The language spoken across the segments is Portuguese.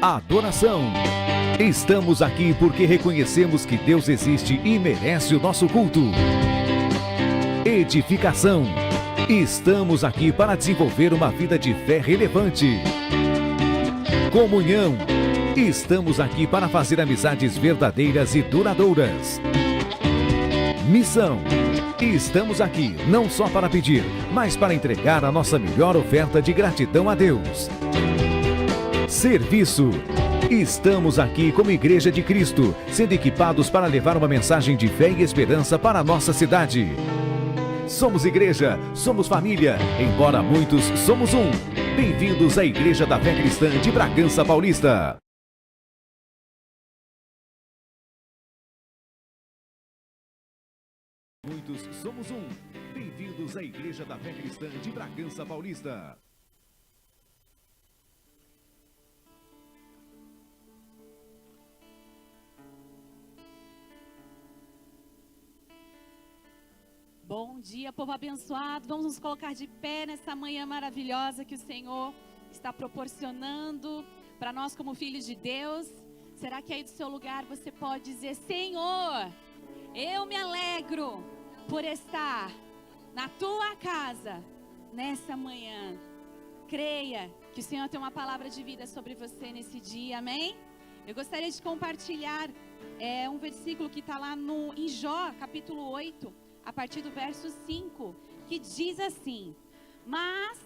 Adoração. Estamos aqui porque reconhecemos que Deus existe e merece o nosso culto. Edificação. Estamos aqui para desenvolver uma vida de fé relevante. Comunhão. Estamos aqui para fazer amizades verdadeiras e duradouras. Missão. Estamos aqui não só para pedir, mas para entregar a nossa melhor oferta de gratidão a Deus. Serviço. Estamos aqui como Igreja de Cristo, sendo equipados para levar uma mensagem de fé e esperança para a nossa cidade. Somos igreja, somos família, embora muitos somos um. Bem-vindos à Igreja da Fé Cristã de Bragança Paulista. Muitos somos um. Bem-vindos à Igreja da Fé Cristã de Bragança Paulista. Bom dia, povo abençoado. Vamos nos colocar de pé nessa manhã maravilhosa que o Senhor está proporcionando para nós como filhos de Deus. Será que aí do seu lugar você pode dizer: Senhor, eu me alegro por estar na tua casa nessa manhã. Creia que o Senhor tem uma palavra de vida sobre você nesse dia, amém? Eu gostaria de compartilhar um versículo que está lá em Jó, capítulo 8, a partir do verso 5, que diz assim: mas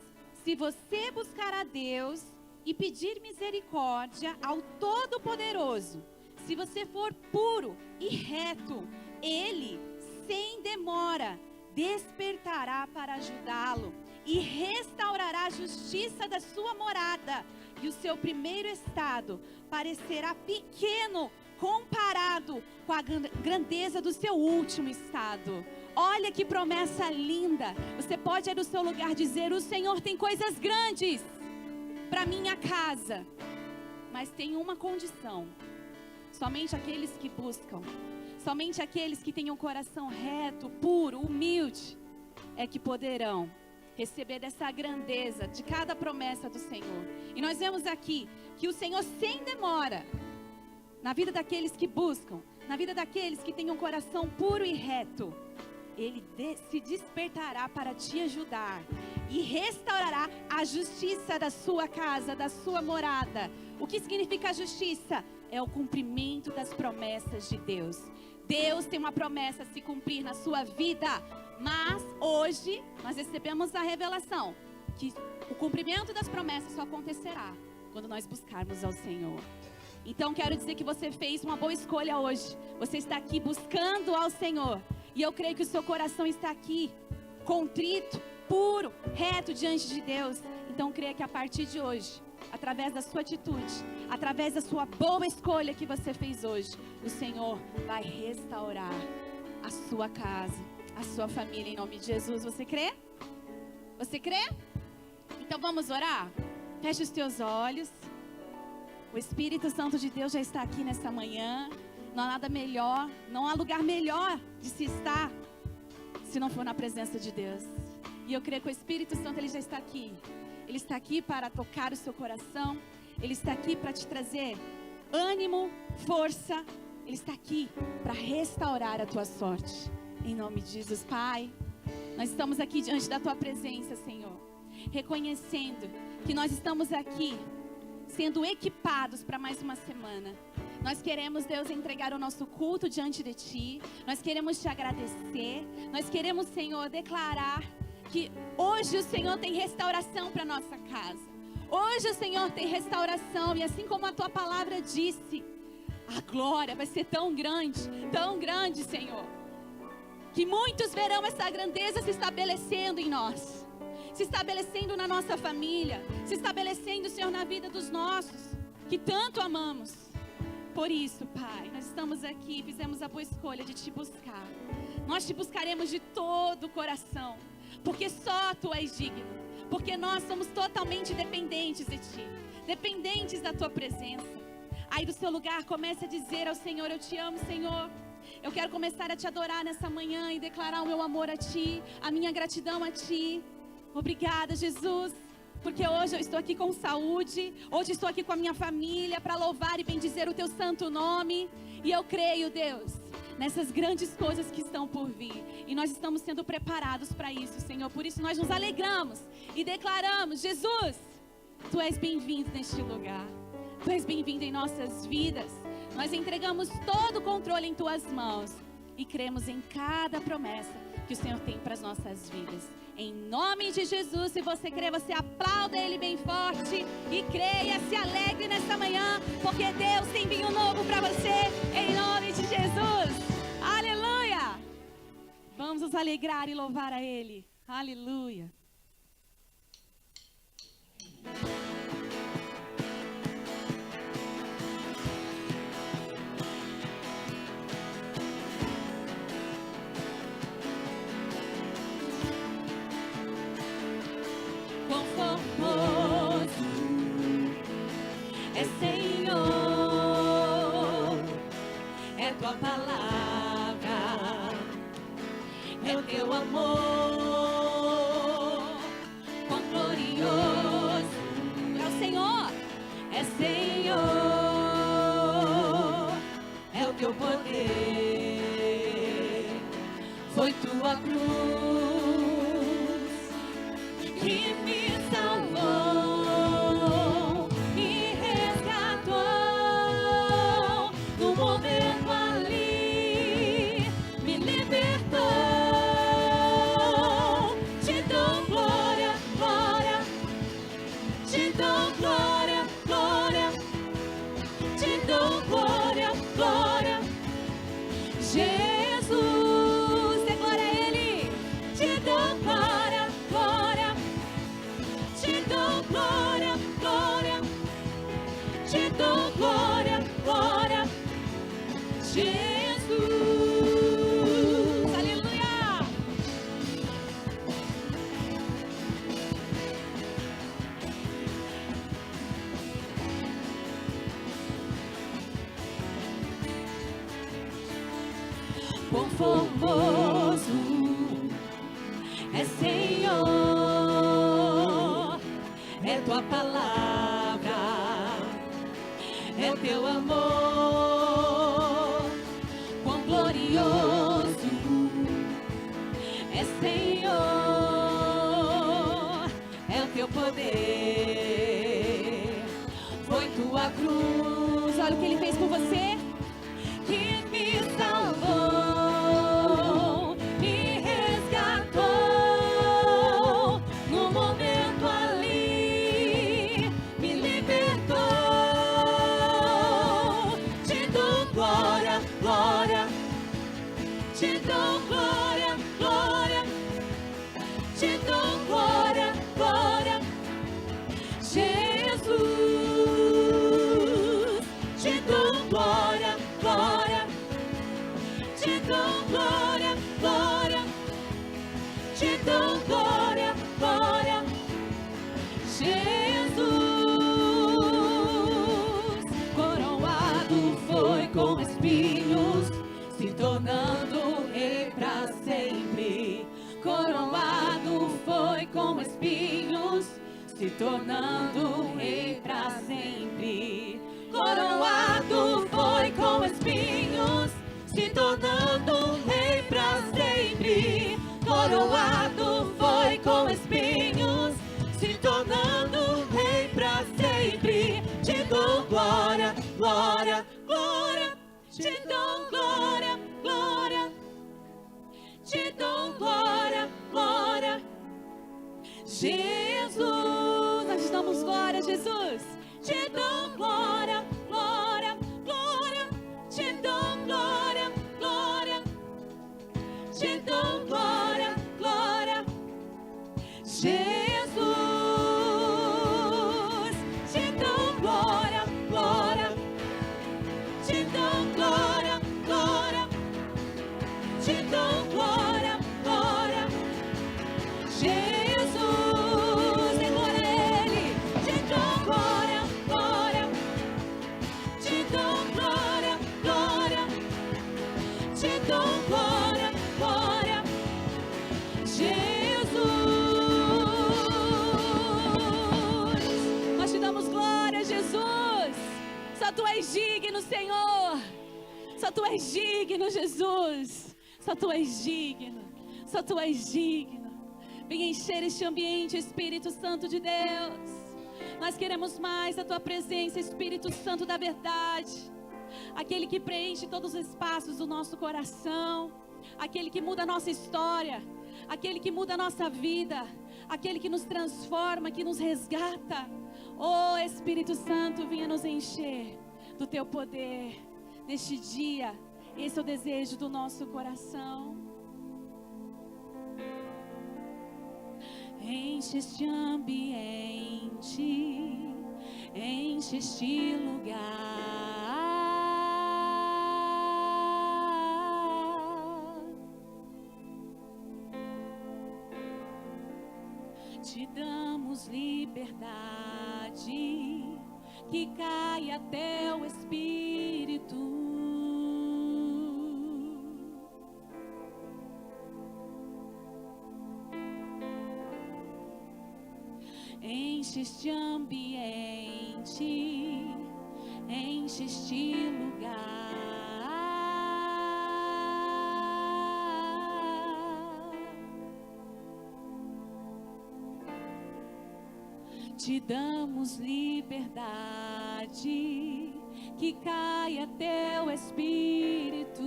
se você buscar a Deus e pedir misericórdia ao Todo-Poderoso, se você for puro e reto, Ele, sem demora, despertará para ajudá-lo e restaurará a justiça da sua morada, e o seu primeiro estado parecerá pequeno comparado com a grandeza do seu último estado. Olha que promessa linda. Você pode aí do seu lugar dizer: o Senhor tem coisas grandes para minha casa, mas tem uma condição: somente aqueles que buscam, somente aqueles que têm um coração reto, puro, humilde, é que poderão receber dessa grandeza de cada promessa do Senhor. E nós vemos aqui que o Senhor, sem demora, na vida daqueles que buscam, na vida daqueles que têm um coração puro e reto, Ele se despertará para te ajudar e restaurará a justiça da sua casa, da sua morada. O que significa a justiça? É o cumprimento das promessas de Deus. Deus tem uma promessa a se cumprir na sua vida, mas hoje nós recebemos a revelação que o cumprimento das promessas só acontecerá quando nós buscarmos ao Senhor. Então quero dizer que você fez uma boa escolha hoje. Você está aqui buscando ao Senhor. E eu creio que o seu coração está aqui, contrito, puro, reto diante de Deus. Então creia que a partir de hoje, através da sua atitude, através da sua boa escolha que você fez hoje, o Senhor vai restaurar a sua casa, a sua família, em nome de Jesus. Você crê? Você crê? Então vamos orar? Feche os teus olhos. O Espírito Santo de Deus já está aqui nessa manhã. Não há nada melhor, não há lugar melhor de se estar se não for na presença de Deus. E eu creio que o Espírito Santo, ele já está aqui. Ele está aqui para tocar o seu coração. Ele está aqui para te trazer ânimo, força. Ele está aqui para restaurar a tua sorte. Em nome de Jesus, Pai, nós estamos aqui diante da tua presença, Senhor, reconhecendo que nós estamos aqui sendo equipados para mais uma semana. Nós queremos, Deus, entregar o nosso culto diante de Ti. Nós queremos Te agradecer. Nós queremos, Senhor, declarar que hoje o Senhor tem restauração para nossa casa. Hoje o Senhor tem restauração. E assim como a Tua palavra disse, a glória vai ser tão grande, Senhor, que muitos verão essa grandeza se estabelecendo em nós, se estabelecendo na nossa família, se estabelecendo, Senhor, na vida dos nossos, que tanto amamos. Por isso, Pai, nós estamos aqui, fizemos a boa escolha de Te buscar. Nós Te buscaremos de todo o coração, porque só Tu és digno, porque nós somos totalmente dependentes de Ti, dependentes da Tua presença. Aí do seu lugar, comece a dizer ao Senhor: eu Te amo, Senhor. Eu quero começar a Te adorar nessa manhã e declarar o meu amor a Ti, a minha gratidão a Ti. Obrigada, Jesus. porque hoje eu estou aqui com saúde, hoje estou aqui com a minha família para louvar e bendizer o teu santo nome. E eu creio, Deus, nessas grandes coisas que estão por vir. E nós estamos sendo preparados para isso, Senhor. Por isso nós nos alegramos e declaramos: Jesus, Tu és bem-vindo neste lugar. Tu és bem-vindo em nossas vidas. Nós entregamos todo o controle em Tuas mãos e cremos em cada promessa que o Senhor tem para as nossas vidas. Em nome de Jesus, se você crê, você aplauda Ele bem forte e creia, se alegre nesta manhã, porque Deus tem vinho novo para você, em nome de Jesus. Aleluia! Vamos nos alegrar e louvar a Ele. Aleluia! Tua palavra é o teu amor, quão glorioso É o Senhor, é Senhor, é o teu poder, foi tua cruz que me salvou e resgatou no momento. Quão formoso é Senhor, é tua palavra, é teu amor, quão glorioso é Senhor, é o teu poder, foi tua cruz. olha o que Ele fez por você, que me salvou. Te dou glória, glória, te dou glória, glória, Jesus, te dou glória, glória, te dou glória, glória, te dou glória, glória, Jesus, coroado foi com espinhos, se tornando rei pra sempre. Coroado foi com espinhos, se tornando rei pra sempre. Coroado foi com espinhos, se tornando rei pra sempre. Coroado foi com espinhos, se tornando rei pra sempre. Te dou glória, glória, glória. Te dou glória, glória, te dou glória, glória, Jesus, nós te damos glória, Jesus. Te dou glória, glória, glória, te dou glória, glória, te dou glória, glória, Jesus, te dou glória, glória. Te dou glória, glória, te dou glória, glória, Jesus, dê glória a Ele, te dou glória, glória, te dou glória, glória, te dou glória, glória, Jesus, Só Tu és digno, Jesus. Só Tu és digno. Só Tu és digno. Vem encher este ambiente, Espírito Santo de Deus. Nós queremos mais a Tua presença, Espírito Santo da verdade. Aquele que preenche todos os espaços do nosso coração. Aquele que muda a nossa história. Aquele que muda a nossa vida. Aquele que nos transforma, que nos resgata. Oh, Espírito Santo, venha nos encher do Teu poder neste dia. Esse é o desejo do nosso coração. Enche este ambiente, enche este lugar. Te damos liberdade, que caia Teu Espírito. Enche este ambiente, enche este lugar. Te damos liberdade, que caia Teu Espírito.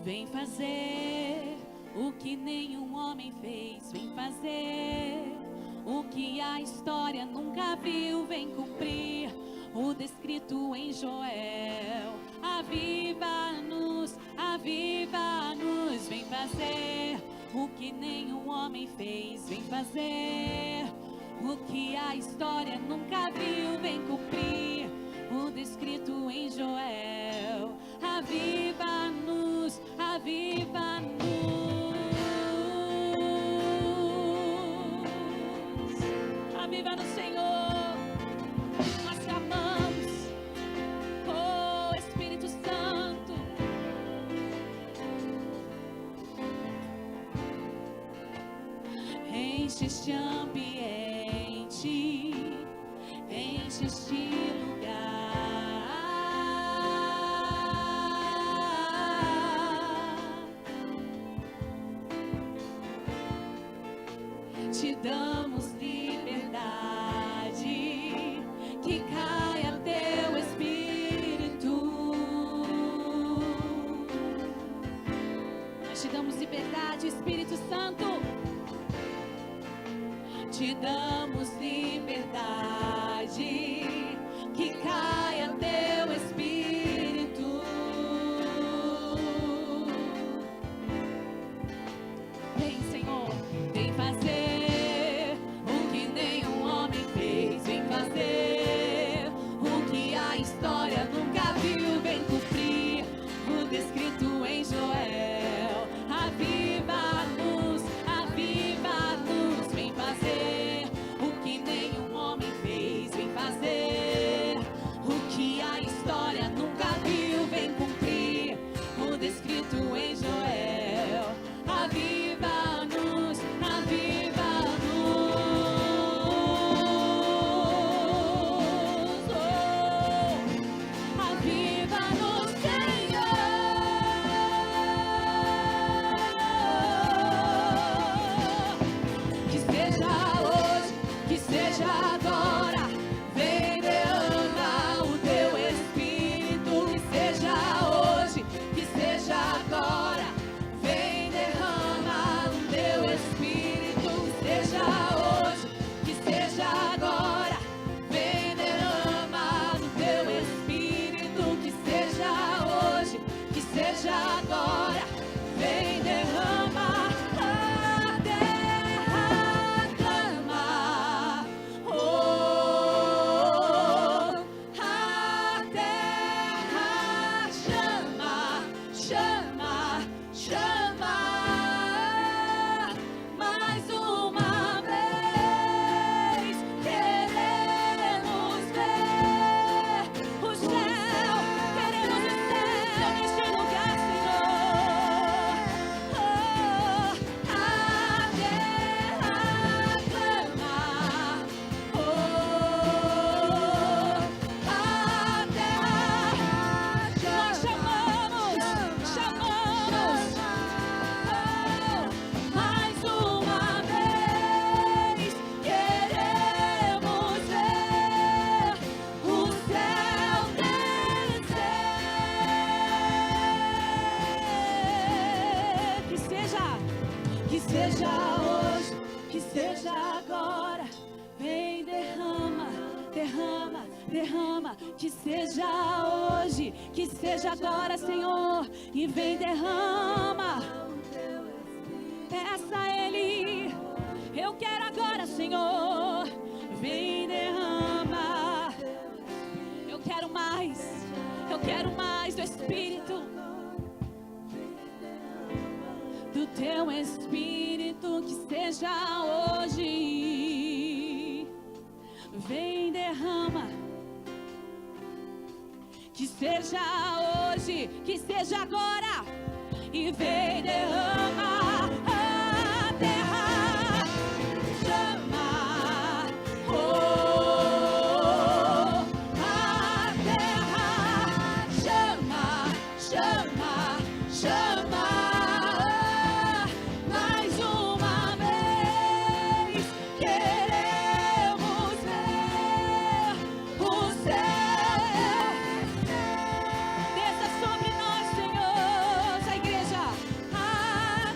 Vem fazer o que nenhum homem fez. Vem fazer o que a história nunca viu. Vem cumprir o descrito em Joel. Aviva-nos, aviva-nos. Vem fazer o que nenhum homem fez. Vem fazer o que a história nunca viu. Vem cumprir o descrito em Joel. Aviva-nos, aviva-nos. Aviva-nos, Senhor. Nós te amamos. Oh, Espírito Santo. Enche este ambiente, enche este lugar. Te damos liberdade, que caia Teu Espírito. Nós te damos liberdade, Espírito Santo. Te damos liberdade, que caia Teu Espírito. Vem, Senhor, vem fazer o que nenhum homem fez. Vem fazer o que a história nunca viu. Vem cumprir o descrito em Joel. Aviva-nos, aviva-nos. Vem fazer o que nenhum homem fez. Vem fazer o que a história seja hoje, que seja agora. Vem, derrama, derrama, derrama. Que seja hoje, que seja agora, Senhor. E vem, derrama. Peça a Ele. Eu quero agora, Senhor. Vem, derrama. Eu quero mais. Eu quero mais do Espírito. Do Teu Espírito, que seja hoje. Vem, derrama. Que seja hoje, que seja agora. E vem, derrama. A terra chama. Oh, a terra chama, chama, chama. Mais uma vez queremos ver o céu. Desça sobre nós, Senhor, a igreja, a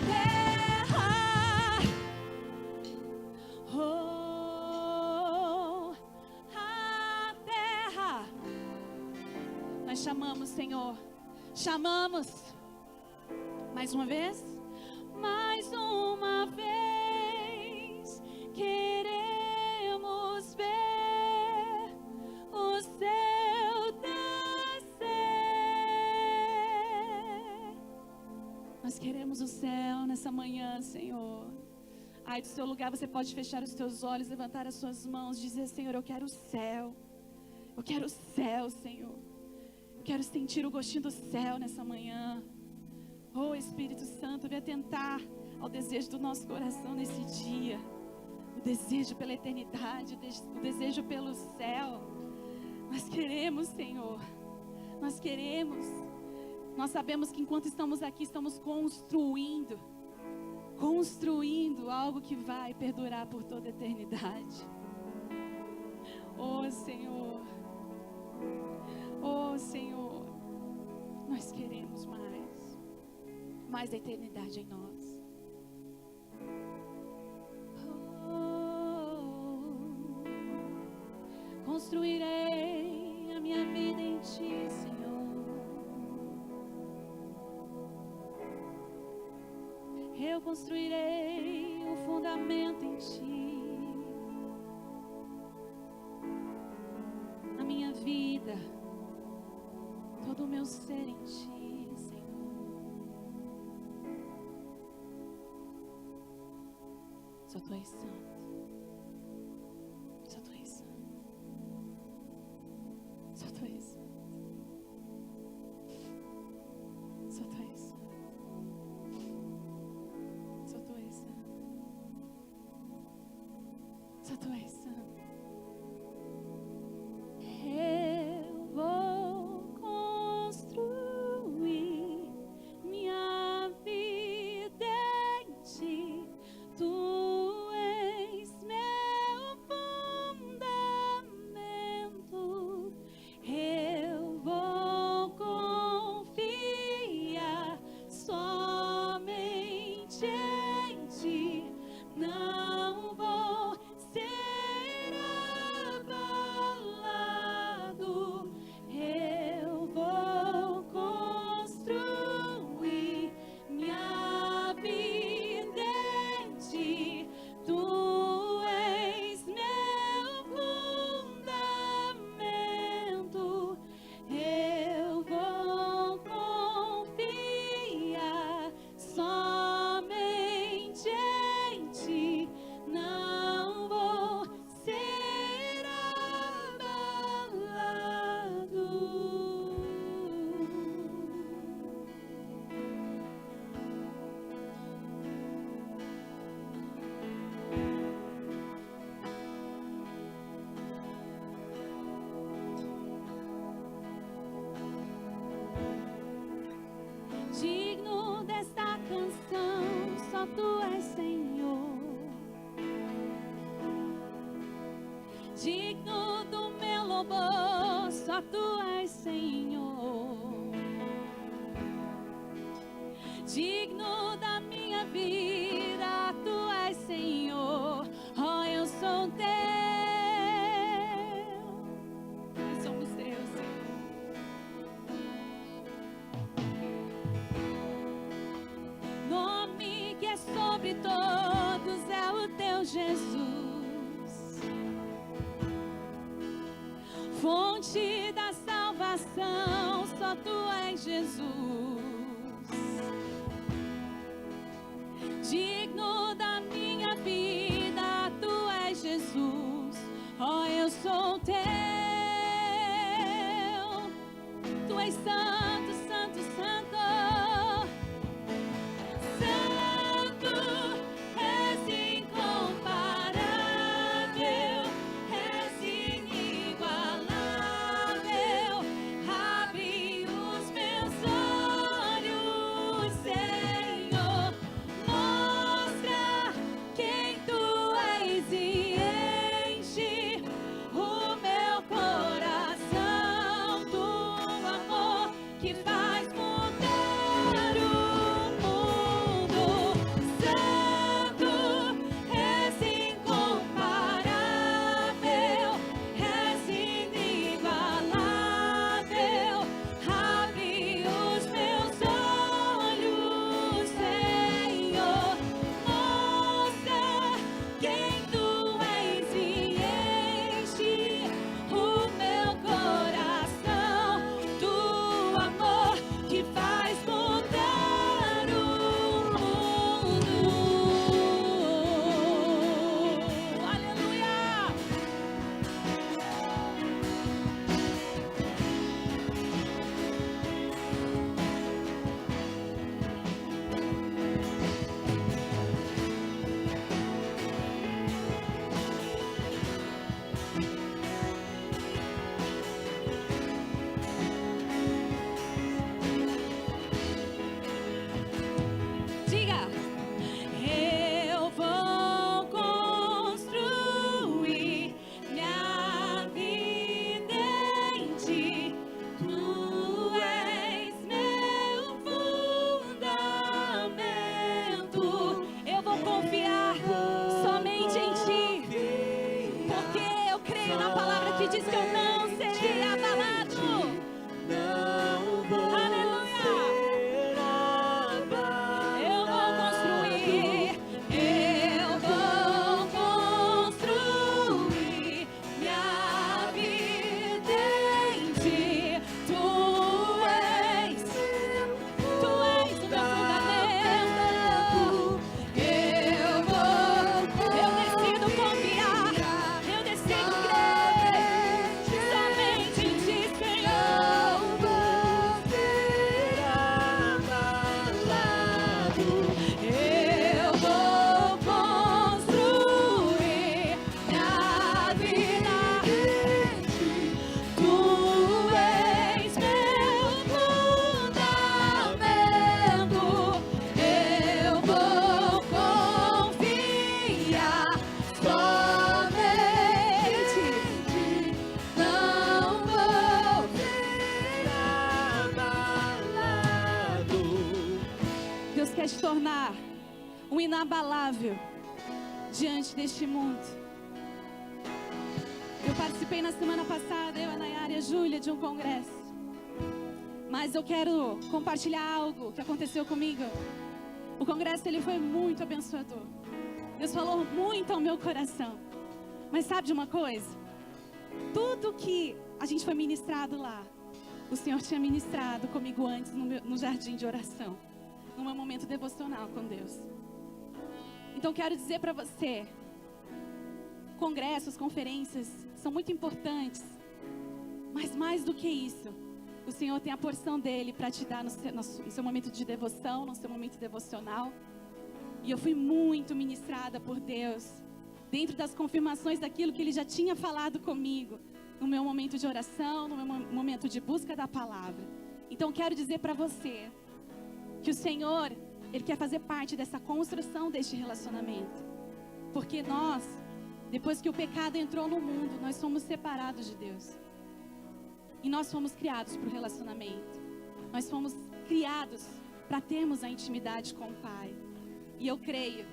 terra, oh, a terra. Nós chamamos, Senhor, chamamos, mais uma vez, queremos ver o céu descer. Nós queremos o céu nessa manhã, Senhor. Aí do seu lugar você pode fechar os teus olhos, levantar as suas mãos, dizer: Senhor, eu quero o céu. Eu quero o céu, Senhor. Eu quero sentir o gostinho do céu nessa manhã. Oh, Espírito Santo, venha atentar ao desejo do nosso coração nesse dia. O desejo pela eternidade, o desejo pelo céu. Nós queremos, Senhor. Nós queremos. Nós sabemos que enquanto estamos aqui, estamos construindo algo que vai perdurar por toda a eternidade. Oh, Senhor. Oh, Senhor. Nós queremos mais da eternidade em nós. Oh, construirei a minha vida em Ti, Senhor. Eu construirei um fundamento em Ti. A minha vida, todo o meu ser em Ti, Senhor. Só Tu és santo. Só Tu és santo. Só Tu és santo. Só Tu és santo. Só Tu és santo. Só Tu és santo. Eu vou construir minha vida em Ti. Tu és meu fundamento. Eu vou confiar somente em Ti. Não vou ser abalado. Eu vou construir minha vida em Ti. Tu és meu fundamento. Eu vou confiar somente em Ti. Não vou ser abalado. Digno desta canção, só Tu és Senhor. Digno do meu louvor, só Tu és Senhor. Digno da minha vida, de todos é o teu Jesus, fonte da salvação, só tu és Jesus, digno da minha vida, tu és Jesus, oh, eu sou teu, tu és santo, santo, santo. Diz que eu não serei abalado. Não vou ser abalado. Eu vou construir minha vida em ti. Tu és o meu fundamento. Eu decido confiar, eu decido crer. Somente em ti, Senhor. Eu vou construir minha vida em ti. Tu és meu fundamento. Eu vou confiar somente em ti. Não vou ser abalado. Deus quer te tornar um inabalável diante deste mundo. Eu participei na semana passada, eu, a Nayara e a Júlia, de um congresso. Mas eu quero compartilhar algo que aconteceu comigo. O congresso, ele foi muito abençoador. Deus falou muito ao meu coração. Mas sabe de uma coisa? Tudo que a gente foi ministrado lá, o Senhor tinha ministrado comigo antes no jardim de oração, no meu momento devocional com Deus. Então quero dizer para você, congressos, conferências são muito importantes, mas mais do que isso, o Senhor tem a porção dele para te dar no seu momento de devoção, no seu momento devocional. E eu fui muito ministrada por Deus, dentro das confirmações daquilo que Ele já tinha falado comigo, no meu momento de oração, no meu momento de busca da palavra. Então quero dizer para você, que o Senhor, Ele quer fazer parte dessa construção deste relacionamento. Porque nós, depois que o pecado entrou no mundo, nós somos separados de Deus. E nós fomos criados para o relacionamento. Nós fomos criados para termos a intimidade com o Pai. E eu creio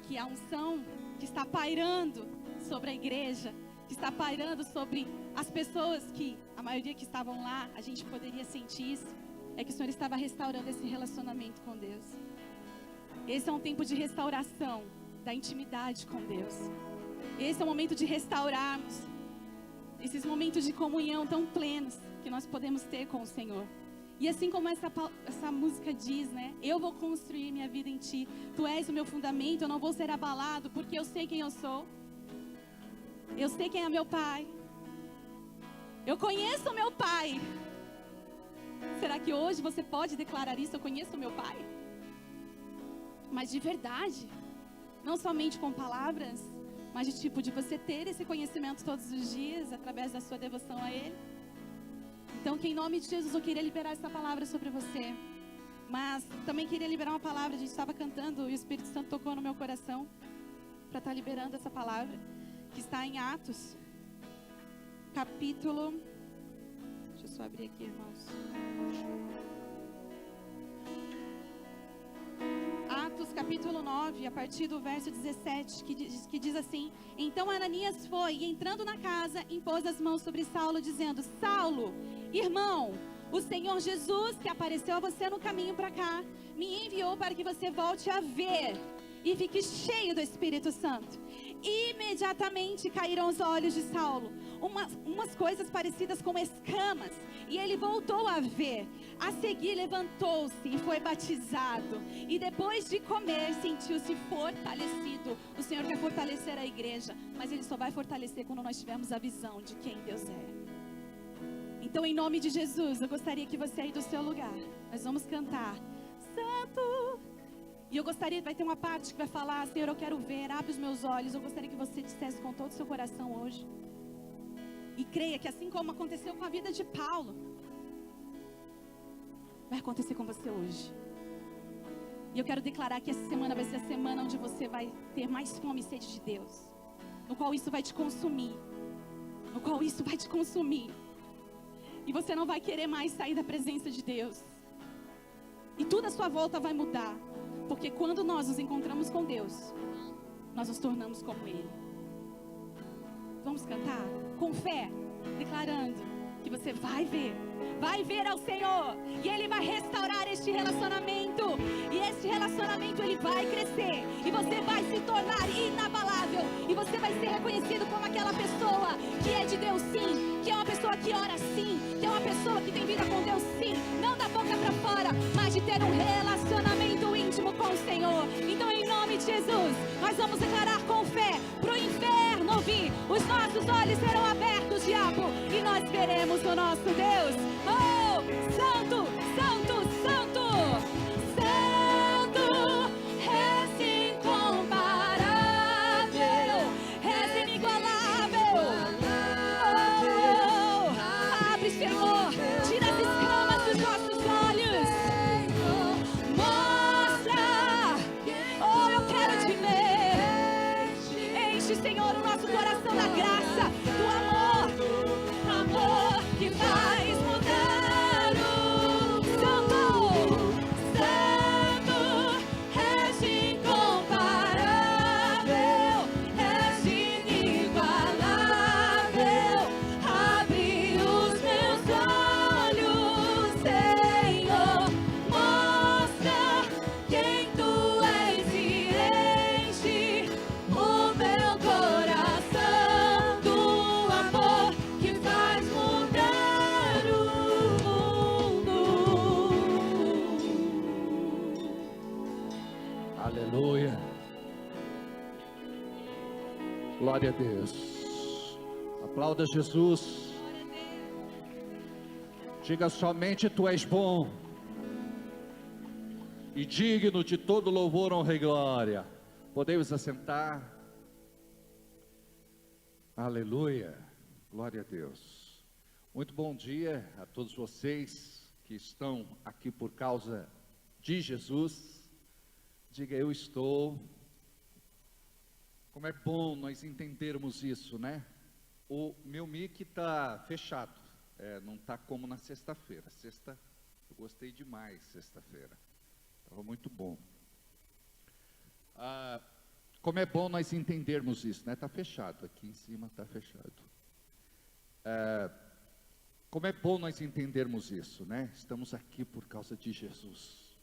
que a unção que está pairando sobre a igreja, que está pairando sobre as pessoas que, a maioria que estavam lá, a gente poderia sentir isso, é que o Senhor estava restaurando esse relacionamento com Deus. Esse é um tempo de restauração da intimidade com Deus. Esse é o momento de restaurarmos esses momentos de comunhão tão plenos que nós podemos ter com o Senhor. E assim como essa música diz, né? Eu vou construir minha vida em Ti. Tu és o meu fundamento, eu não vou ser abalado, porque eu sei quem eu sou. Eu sei quem é meu Pai. Eu conheço o meu Pai. Será que hoje você pode declarar isso? Eu conheço o meu Pai. Mas de verdade, não somente com palavras, mas de você ter esse conhecimento todos os dias, através da sua devoção a Ele. Então, que em nome de Jesus eu queria liberar essa palavra sobre você. Mas também queria liberar uma palavra. A gente estava cantando e o Espírito Santo tocou no meu coração para estar liberando essa palavra, que está em Atos, capítulo... Deixa eu só abrir aqui, irmãos. Atos capítulo 9, a partir do verso 17, que diz assim: Então Ananias foi, e entrando na casa, impôs as mãos sobre Saulo, dizendo: Saulo, irmão, o Senhor Jesus, que apareceu a você no caminho para cá, me enviou para que você volte a ver e fique cheio do Espírito Santo. Imediatamente caíram os olhos de Saulo, umas coisas parecidas com escamas, e ele voltou a ver. A seguir levantou-se e foi batizado, e depois de comer sentiu-se fortalecido. O Senhor quer fortalecer a igreja, mas Ele só vai fortalecer quando nós tivermos a visão de quem Deus é. Então, em nome de Jesus, eu gostaria que você aí do seu lugar, nós vamos cantar Santo. E eu gostaria, vai ter uma parte que vai falar: Senhor, eu quero ver, abre os meus olhos. Eu gostaria que você dissesse com todo o seu coração hoje. E creia que assim como aconteceu com a vida de Paulo, vai acontecer com você hoje. E eu quero declarar que essa semana vai ser a semana onde você vai ter mais fome e sede de Deus, no qual isso vai te consumir, no qual isso vai te consumir, e você não vai querer mais sair da presença de Deus, e tudo à sua volta vai mudar, porque quando nós nos encontramos com Deus, nós nos tornamos como Ele. Vamos cantar com fé, declarando que você vai ver ao Senhor, e Ele vai restaurar este relacionamento, e este relacionamento ele vai crescer, e você vai se tornar inabalável, e você vai ser reconhecido como aquela pessoa que é de Deus sim, que é uma pessoa que ora sim, que é uma pessoa que tem vida com Deus sim, não da boca para fora, mas de ter um relacionamento íntimo com o Senhor. Então, em nome de Jesus, nós vamos declarar com fé pro inferno ouvir: os nossos olhos serão abertos, diabo, e nós veremos o nosso Deus. Oh, Santo, Santo, Santo, Santo, és incomparável, és inigualável. Oh, abre, Senhor, tira as escamas dos nossos olhos, mostra. Oh, eu quero te ver. Enche, Senhor, o nosso coração da graça, do amor, amor que faz mudar o Santo, Santo, és incomparável, és inigualável. Abre os meus olhos, Senhor, mostra quem tu és e enche o meu coração do amor que faz mudar o mundo. Aleluia. Glória a Deus. Aplauda Jesus. Diga somente: Tu és bom e digno de todo louvor, honra e glória. Podemos assentar. Aleluia. Glória a Deus. Muito bom dia a todos vocês que estão aqui por causa de Jesus. Diga: eu estou. Como é bom nós entendermos isso, né? O meu mic está fechado, não está como na sexta-feira. Sexta, eu gostei demais, sexta-feira, estava muito bom. Como é bom nós entendermos isso, né? Está fechado, aqui em cima está fechado. Como é bom nós entendermos isso, né? Estamos aqui por causa de Jesus.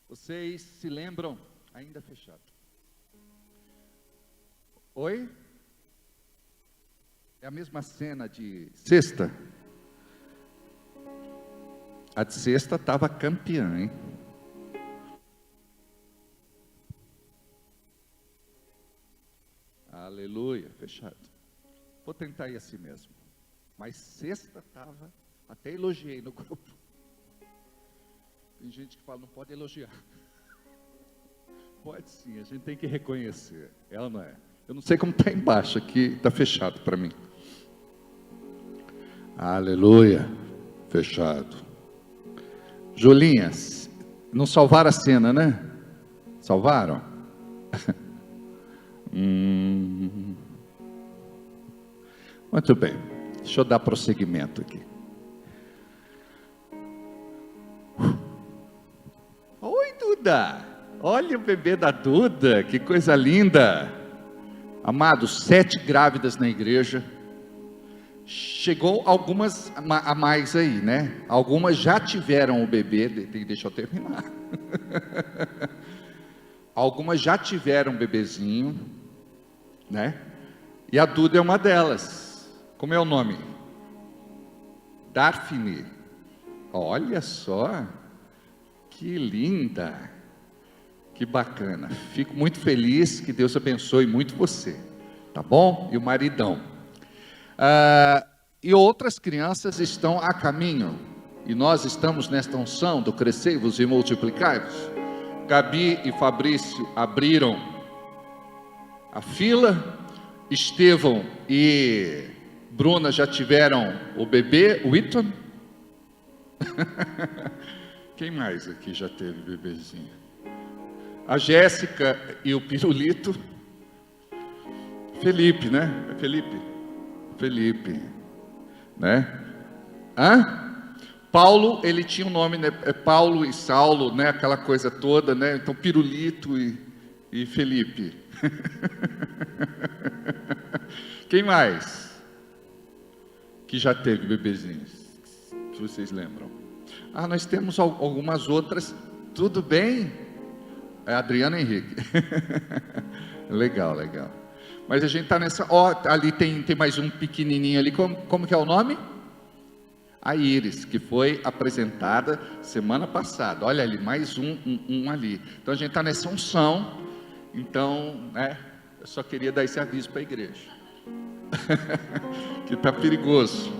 Vocês se lembram? Ainda fechado. Oi? É a mesma cena de sexta? A de sexta estava campeã, hein? Aleluia, fechado. Vou tentar ir assim mesmo. Mas sexta estava, até elogiei no grupo. Tem gente que fala, não pode elogiar. Pode sim, a gente tem que reconhecer. Ela não é. Eu não sei como está embaixo aqui, está fechado para mim. Aleluia, fechado. Julinhas, não salvaram a cena, né? Salvaram? Muito bem, deixa eu dar prosseguimento aqui. Oi, Duda, olha o bebê da Duda, que coisa linda. Amados, 7 grávidas na igreja. Chegou algumas a mais aí, né? Algumas já tiveram o bebê, deixa eu terminar. Algumas já tiveram um bebezinho, né? E a Duda é uma delas. Como é o nome? Daphne. Olha só, que linda, que bacana. Fico muito feliz, que Deus abençoe muito você, tá bom? E o maridão. E outras crianças estão a caminho, e nós estamos nesta unção do crescei-vos e multiplicai-vos. Gabi e Fabrício abriram a fila, Estevão e Bruna já tiveram o bebê, o Ítalo. Quem mais aqui já teve bebezinho? A Jéssica e o Pirulito. Felipe, né? É Felipe, né? Paulo, ele tinha um nome, né? É Paulo e Saulo, né? Aquela coisa toda, né? Então Pirulito e Felipe. Quem mais que já teve bebezinhos, que vocês lembram? Nós temos algumas outras. Tudo bem? É Adriana Henrique. Legal. Mas a gente está nessa. Ali tem mais um pequenininho ali. Como que é o nome? A Iris, que foi apresentada semana passada. Olha ali, mais um ali. Então a gente está nessa unção. Então, eu só queria dar esse aviso para a igreja. Que está perigoso.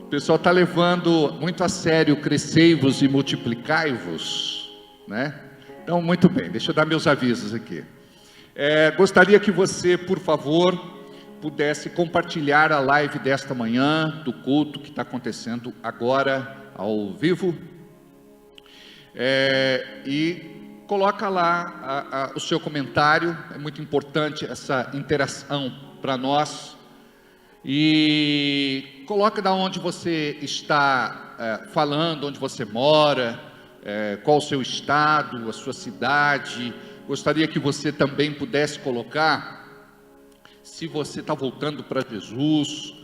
O pessoal está levando muito a sério crescei-vos e multiplicai-vos, né? Então, muito bem, deixa eu dar meus avisos aqui. Gostaria que você, por favor, pudesse compartilhar a live desta manhã, do culto que está acontecendo agora, ao vivo, e coloca lá o seu comentário. É muito importante essa interação para nós, e coloca da onde você está falando, onde você mora, qual o seu estado, a sua cidade. Gostaria que você também pudesse colocar se você está voltando para Jesus,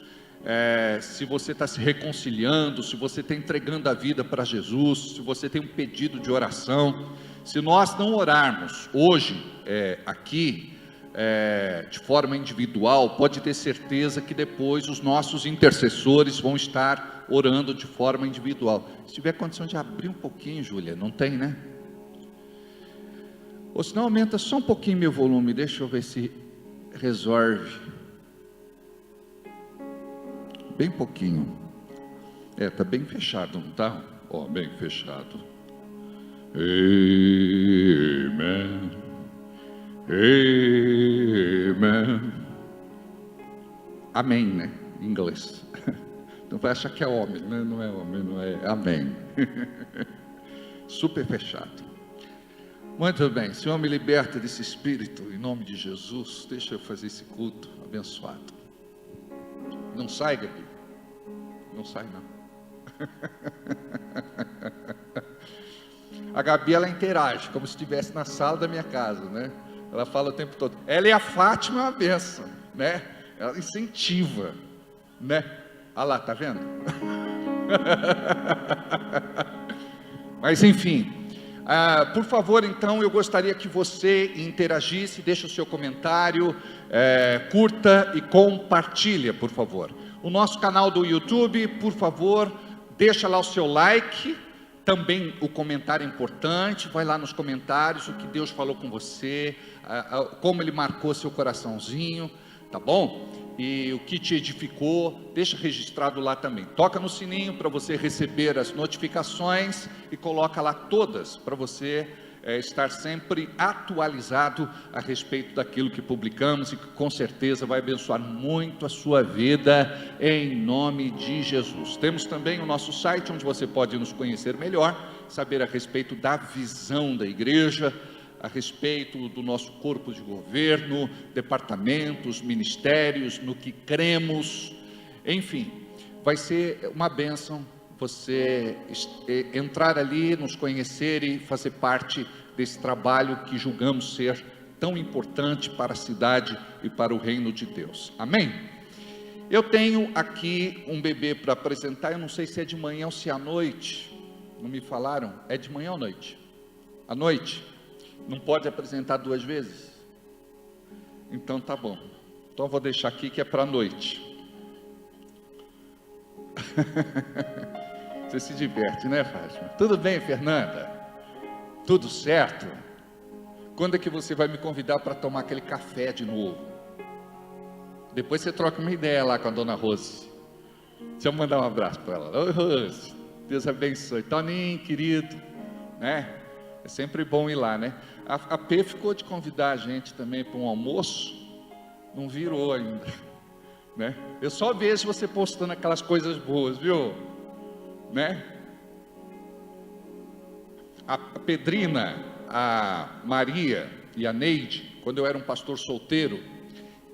se você está se reconciliando, se você está entregando a vida para Jesus, se você tem um pedido de oração. Se nós não orarmos hoje aqui, de forma individual, pode ter certeza que depois os nossos intercessores vão estar orando de forma individual. Se tiver condição de abrir um pouquinho, Júlia, não tem, né? Ou se não, aumenta só um pouquinho meu volume, deixa eu ver se resolve. Bem pouquinho. Está bem fechado, não está? Bem fechado. Amen. Amen. Amém, né? Em inglês. Não vai achar que é homem, né? Não é homem, não é amém. Super fechado. Muito bem, Senhor, me liberta desse espírito, em nome de Jesus. Deixa eu fazer esse culto abençoado. Não sai, Gabi. Não sai, não. A Gabi, ela interage, como se estivesse na sala da minha casa, né? Ela fala o tempo todo. Ela e a Fátima é uma benção, né? Ela incentiva, né? Olha lá, tá vendo? Mas enfim, Por favor, então, eu gostaria que você interagisse, deixe o seu comentário, curta e compartilha, por favor. O nosso canal do YouTube, por favor, deixa lá o seu like, também o comentário é importante, vai lá nos comentários o que Deus falou com você, como Ele marcou seu coraçãozinho, tá bom? E o que te edificou, deixa registrado lá também. Toca no sininho para você receber as notificações e coloca lá todas para você estar sempre atualizado a respeito daquilo que publicamos e que com certeza vai abençoar muito a sua vida em nome de Jesus. Temos também o nosso site onde você pode nos conhecer melhor, saber a respeito da visão da igreja, a respeito do nosso corpo de governo, departamentos, ministérios, no que cremos, enfim, vai ser uma bênção você entrar ali, nos conhecer e fazer parte desse trabalho que julgamos ser tão importante para a cidade e para o reino de Deus, amém? Eu tenho aqui um bebê para apresentar, eu não sei se é de manhã ou se é à noite, não me falaram, é de manhã ou noite? À noite? Não pode apresentar 2 vezes? Então tá bom. Então eu vou deixar aqui que é para a noite. Você se diverte, né, Fátima? Tudo bem, Fernanda? Tudo certo? Quando é que você vai me convidar para tomar aquele café de novo? Depois você troca uma ideia lá com a dona Rose. Deixa eu mandar um abraço para ela. Oi, Rose. Deus abençoe. Toninho, querido, né? É sempre bom ir lá, né? A P ficou de convidar a gente também para um almoço, não virou ainda, né? Eu só vejo você postando aquelas coisas boas, viu? Né? A Pedrina, a Maria e a Neide, quando eu era um pastor solteiro,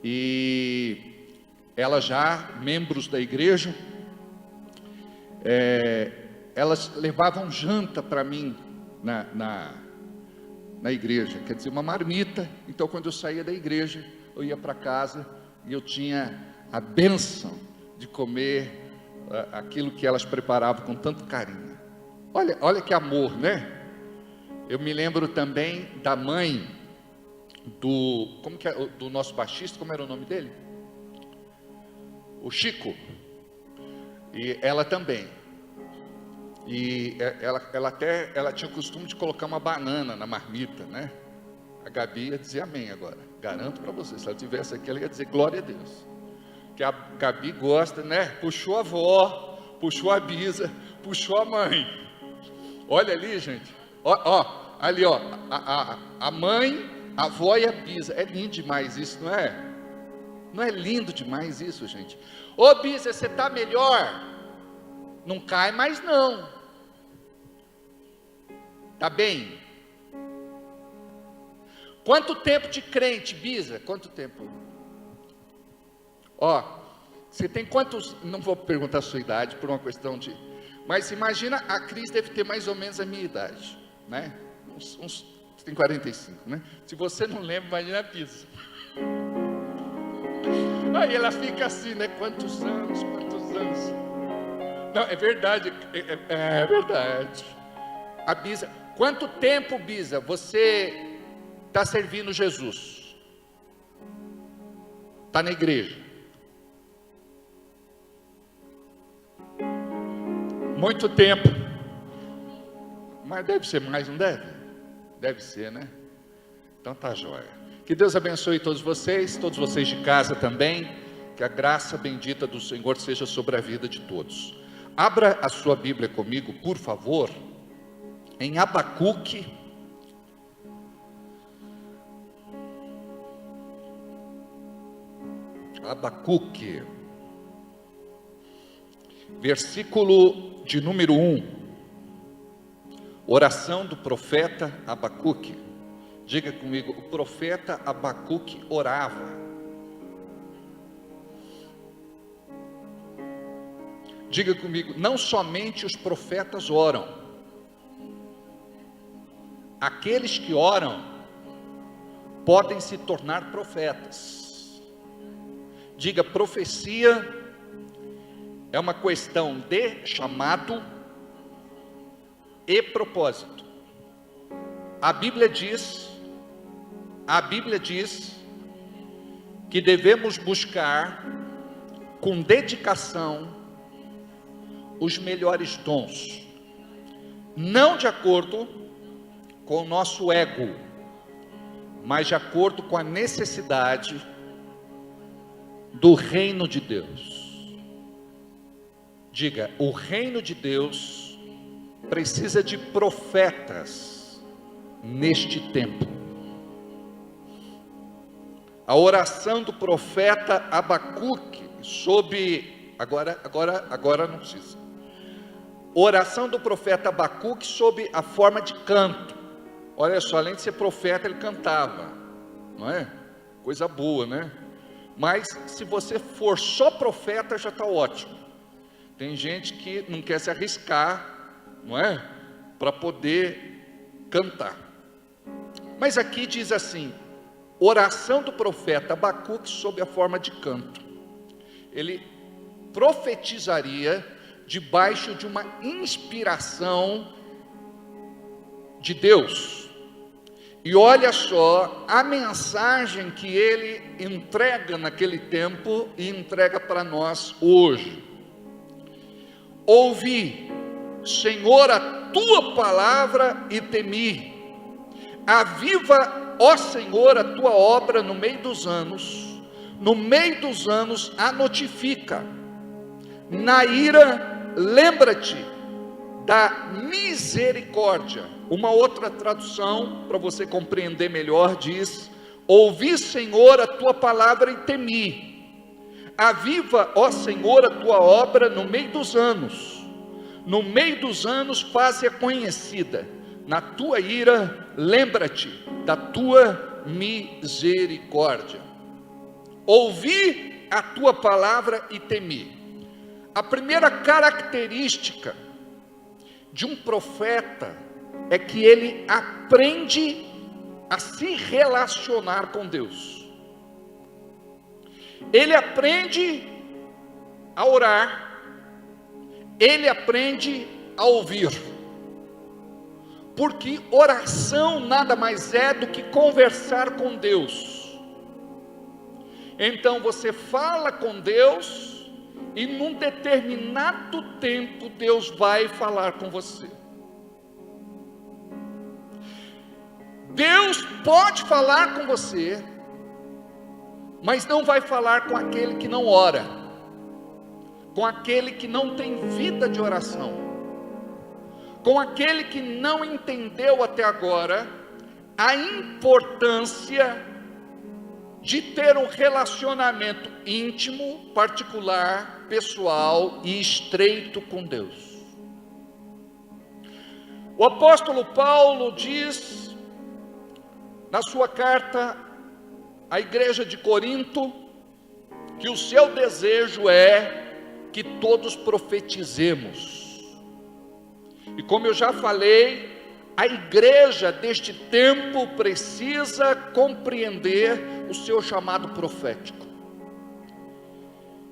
e elas já, membros da igreja, elas levavam janta para mim, na igreja, quer dizer, uma marmita. Então quando eu saía da igreja, eu ia para casa e eu tinha a bênção de comer aquilo que elas preparavam com tanto carinho. Olha que amor, né? Eu me lembro também da mãe do nosso baixista, como era o nome dele? O Chico. E ela também. E ela tinha o costume de colocar uma banana na marmita, né? A Gabi ia dizer amém agora, garanto para você, se ela tivesse aqui, ela ia dizer glória a Deus, que a Gabi gosta, né? Puxou a avó, puxou a bisa, puxou a mãe. Olha ali, gente, ali, a mãe, a avó e a bisa. É lindo demais isso, não é? Não é lindo demais isso, gente? Ô bisa, você está melhor? Não cai mais não. Tá bem? Quanto tempo de crente, bisa? Quanto tempo? Você tem quantos? Não vou perguntar a sua idade por uma questão de... Mas imagina, a Cris deve ter mais ou menos a minha idade, né? Você tem 45, né? Se você não lembra, imagina a bisa. Aí ela fica assim, né? Quantos anos? Não, é verdade, é verdade. A bisa, quanto tempo, bisa, você está servindo Jesus? Está na igreja? Muito tempo. Mas deve ser mais, não deve? Deve ser, né? Então tá jóia. Que Deus abençoe todos vocês de casa também. Que a graça bendita do Senhor seja sobre a vida de todos. Abra a sua Bíblia comigo, por favor, em Abacuque, versículo de número 1, oração do profeta Abacuque. Diga comigo, o profeta Abacuque orava. Diga comigo, não somente os profetas oram, aqueles que oram podem se tornar profetas. Diga, profecia é uma questão de chamado e propósito. A Bíblia diz que devemos buscar com dedicação os melhores dons, não de acordo com o nosso ego, mas de acordo com a necessidade do reino de Deus. Diga, o reino de Deus precisa de profetas neste tempo. A oração do profeta Abacuque agora não precisa. Oração do profeta Abacuque sob a forma de canto. Olha só, além de ser profeta, ele cantava, não é? Coisa boa, né? Mas se você for só profeta, já está ótimo. Tem gente que não quer se arriscar, não é? Para poder cantar. Mas aqui diz assim: oração do profeta Abacuque sob a forma de canto. Ele profetizaria debaixo de uma inspiração de Deus. E olha só a mensagem que ele entrega naquele tempo e entrega para nós hoje. Ouvi, Senhor, a tua palavra e temi. Aviva, ó Senhor, a tua obra no meio dos anos a notifica. Na ira, lembra-te da misericórdia. Uma outra tradução, para você compreender melhor, diz: ouvi, Senhor, a tua palavra e temi. Aviva, ó Senhor, a tua obra no meio dos anos faze-a conhecida. Na tua ira, lembra-te da tua misericórdia. Ouvi a tua palavra e temi. A primeira característica de um profeta é que ele aprende a se relacionar com Deus. Ele aprende a orar, ele aprende a ouvir. Porque oração nada mais é do que conversar com Deus. Então você fala com Deus e num determinado tempo Deus vai falar com você. Deus pode falar com você, mas não vai falar com aquele que não ora, com aquele que não tem vida de oração, com aquele que não entendeu até agora a importância de ter um relacionamento íntimo, particular, pessoal e estreito com Deus. O apóstolo Paulo diz na sua carta à igreja de Corinto que o seu desejo é que todos profetizemos. E como eu já falei, a igreja deste tempo precisa compreender o seu chamado profético.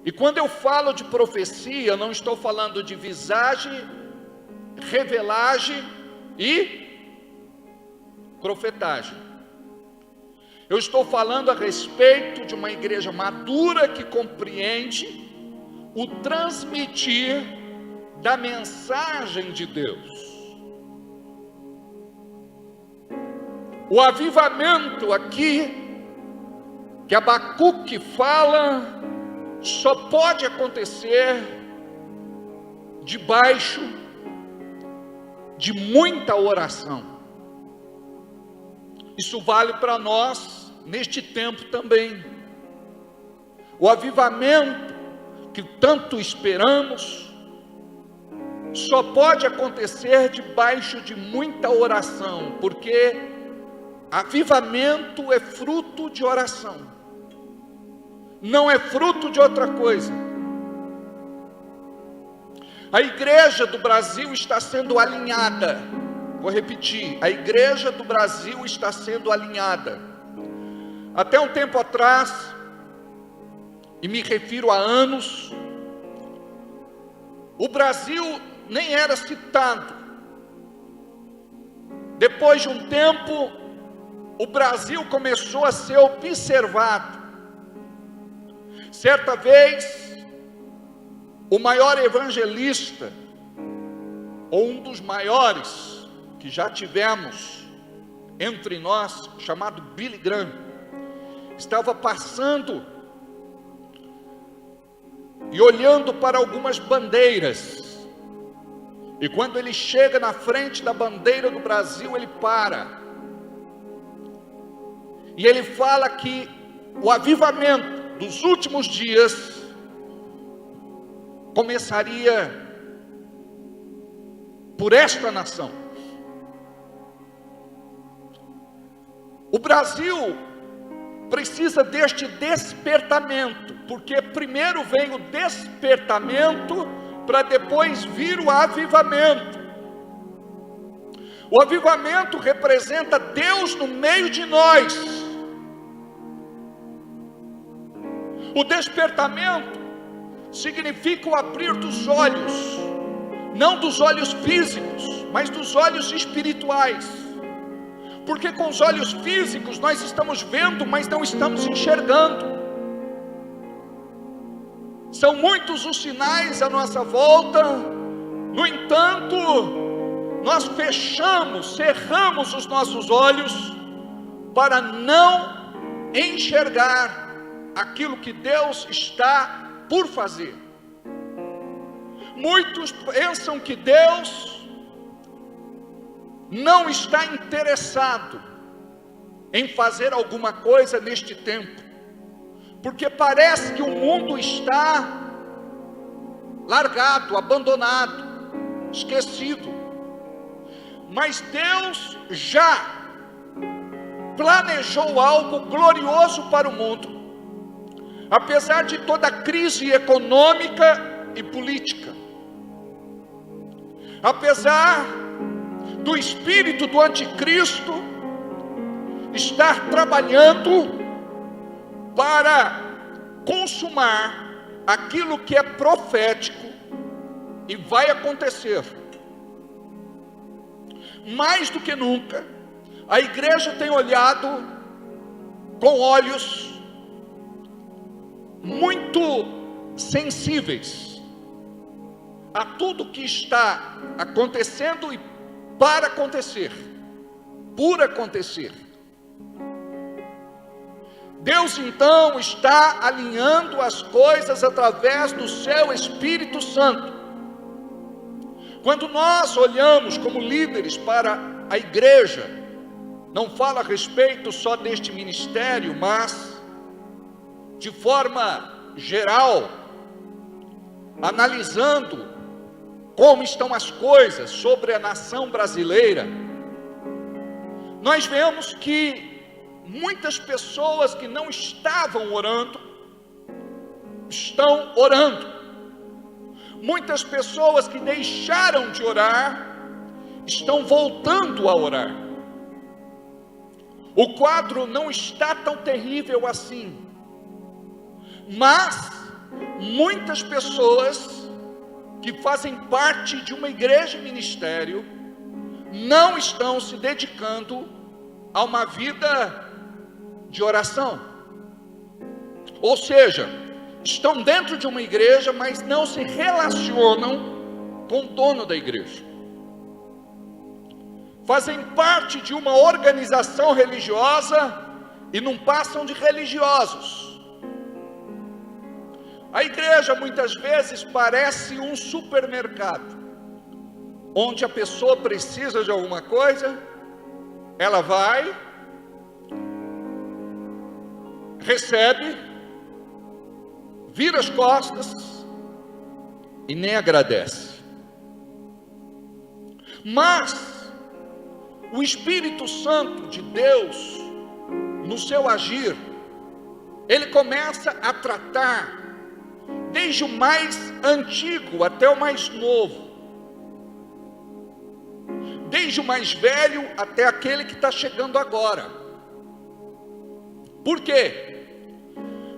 E quando eu falo de profecia, eu não estou falando de visagem, revelagem e profetagem. Eu estou falando a respeito de uma igreja madura que compreende o transmitir da mensagem de Deus. O avivamento aqui que Abacuque fala só pode acontecer debaixo de muita oração. Isso vale para nós neste tempo também. O avivamento que tanto esperamos só pode acontecer debaixo de muita oração, porque avivamento é fruto de oração, não é fruto de outra coisa. A igreja do Brasil está sendo alinhada. Vou repetir, a igreja do Brasil está sendo alinhada. Até um tempo atrás, e me refiro a anos, o Brasil nem era citado depois de um tempo, o Brasil começou a ser observado. Certa vez, o maior evangelista, ou um dos maiores que já tivemos entre nós, chamado Billy Graham, estava passando e olhando para algumas bandeiras. E quando ele chega na frente da bandeira do Brasil, ele para. E ele fala que o avivamento dos últimos dias começaria por esta nação. O Brasil precisa deste despertamento, porque primeiro vem o despertamento, para depois vir o avivamento. O avivamento representa Deus no meio de nós. O despertamento significa o abrir dos olhos, não dos olhos físicos, mas dos olhos espirituais. Porque com os olhos físicos nós estamos vendo, mas não estamos enxergando. São muitos os sinais à nossa volta, no entanto, nós cerramos os nossos olhos para não enxergar aquilo que Deus está por fazer. Muitos pensam que Deus não está interessado em fazer alguma coisa neste tempo, porque parece que o mundo está largado, abandonado, esquecido. Mas Deus já planejou algo glorioso para o mundo, apesar de toda a crise econômica e política, apesar do espírito do anticristo estar trabalhando para consumar aquilo que é profético e vai acontecer. Mais do que nunca, a igreja tem olhado com olhos muito sensíveis a tudo que está acontecendo e para acontecer, por acontecer. Deus então está alinhando as coisas através do seu Espírito Santo. Quando nós olhamos como líderes para a igreja, não fala a respeito só deste ministério, mas de forma geral, analisando como estão as coisas sobre a nação brasileira, nós vemos que muitas pessoas que não estavam orando, estão orando. Muitas pessoas que deixaram de orar, estão voltando a orar. O quadro não está tão terrível assim, mas muitas pessoas que fazem parte de uma igreja e ministério, não estão se dedicando a uma vida de oração. Ou seja, estão dentro de uma igreja, mas não se relacionam com o dono da igreja. Fazem parte de uma organização religiosa e não passam de religiosos. A igreja muitas vezes parece um supermercado, onde a pessoa precisa de alguma coisa, ela vai, recebe, vira as costas e nem agradece. Mas o Espírito Santo de Deus, no seu agir, ele começa a tratar desde o mais antigo até o mais novo, desde o mais velho até aquele que está chegando agora. Por quê?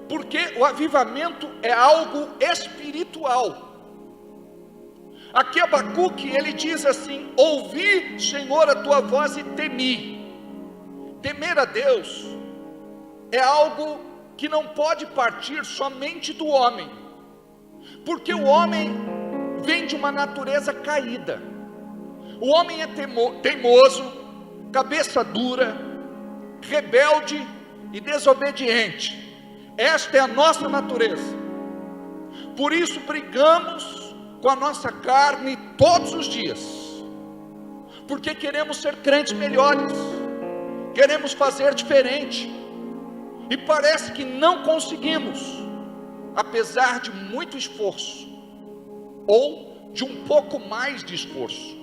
Porque o avivamento é algo espiritual. Aqui Abacuque, ele diz assim: ouvi, Senhor, a tua voz e temi. Temer a Deus é algo que não pode partir somente do homem, porque o homem vem de uma natureza caída. O homem é teimoso, cabeça dura, rebelde e desobediente. Esta é a nossa natureza. Por isso brigamos com a nossa carne todos os dias, porque queremos ser crentes melhores, queremos fazer diferente, e parece que não conseguimos, apesar de muito esforço, ou de um pouco mais de esforço.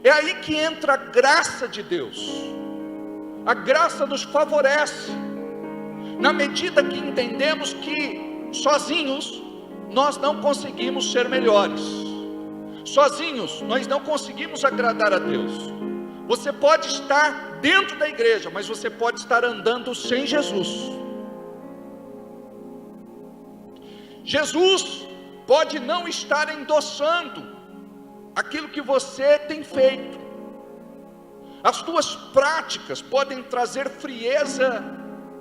É aí que entra a graça de Deus. A graça nos favorece, na medida que entendemos que sozinhos nós não conseguimos ser melhores, sozinhos nós não conseguimos agradar a Deus. Você pode estar dentro da igreja, mas você pode estar andando sem Jesus. Jesus pode não estar endossando aquilo que você tem feito. As tuas práticas podem trazer frieza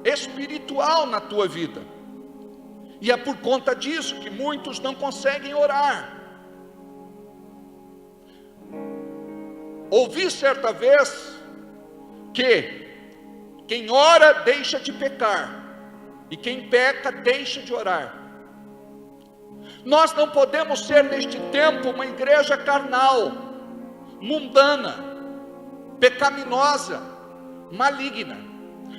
espiritual na tua vida, e é por conta disso que muitos não conseguem orar. Ouvi certa vez que quem ora deixa de pecar, e quem peca deixa de orar. Nós não podemos ser neste tempo uma igreja carnal, mundana, pecaminosa, maligna.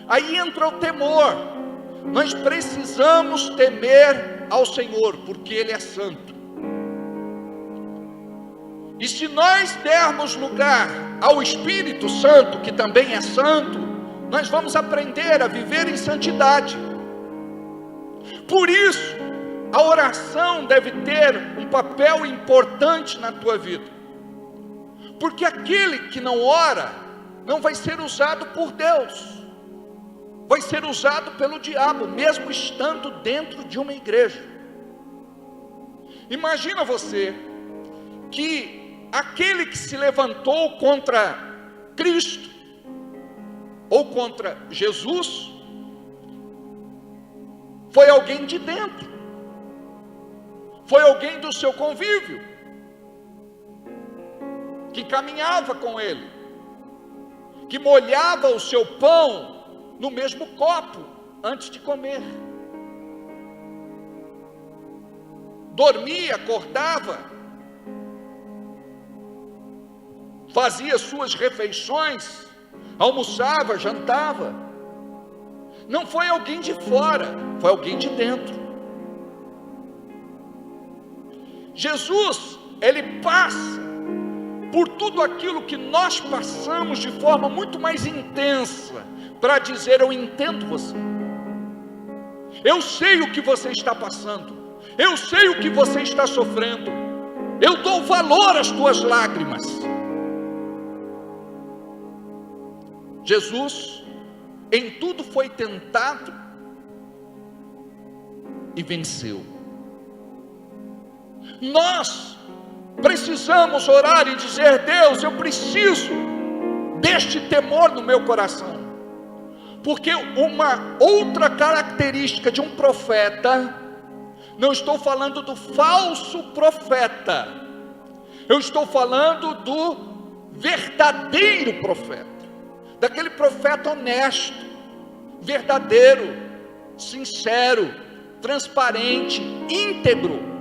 Aí entra o temor. Nós precisamos temer ao Senhor, porque Ele é santo. E se nós dermos lugar ao Espírito Santo, que também é santo, nós vamos aprender a viver em santidade. Por isso, a oração deve ter um papel importante na tua vida, porque aquele que não ora, não vai ser usado por Deus, vai ser usado pelo diabo, mesmo estando dentro de uma igreja. Imagina você, que aquele que se levantou contra Cristo, ou contra Jesus, foi alguém de dentro, foi alguém do seu convívio, que caminhava com ele, que molhava o seu pão no mesmo copo antes de comer, dormia, acordava, fazia suas refeições, almoçava, jantava. Não foi alguém de fora, foi alguém de dentro. Jesus, Ele passa por tudo aquilo que nós passamos de forma muito mais intensa, para dizer: eu entendo você, eu sei o que você está passando, eu sei o que você está sofrendo, eu dou valor às tuas lágrimas. Jesus em tudo foi tentado e venceu. Nós precisamos orar e dizer: Deus, eu preciso deste temor no meu coração, porque uma outra característica de um profeta, não estou falando do falso profeta, eu estou falando do verdadeiro profeta, daquele profeta honesto, verdadeiro, sincero, transparente, íntegro.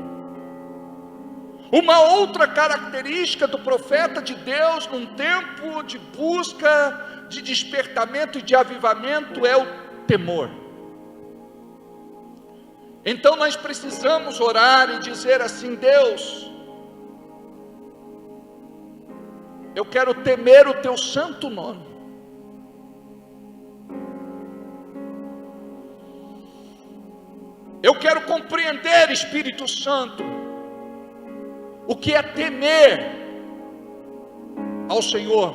Uma outra característica do profeta de Deus num tempo de busca, de despertamento e de avivamento é o temor. Então nós precisamos orar e dizer assim: Deus, eu quero temer o teu santo nome. Eu quero compreender, Espírito Santo, o que é temer ao Senhor.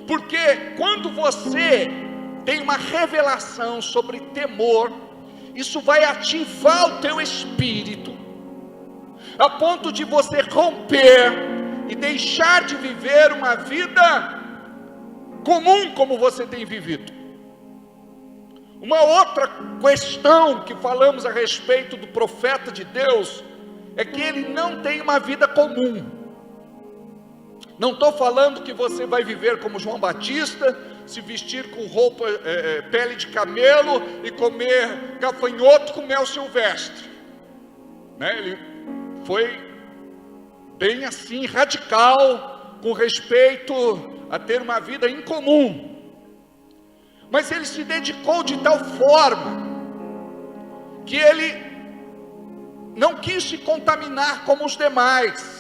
Porque quando você tem uma revelação sobre temor, isso vai ativar o teu espírito. a ponto de você romper e deixar de viver uma vida comum como você tem vivido. Uma outra questão que falamos a respeito do profeta de Deus é que ele não tem uma vida comum. Não estou falando que você vai viver como João Batista, se vestir com roupa, pele de camelo e comer gafanhoto com mel silvestre, né? Ele foi bem assim radical com respeito a ter uma vida incomum, mas ele se dedicou de tal forma que ele não quis se contaminar como os demais.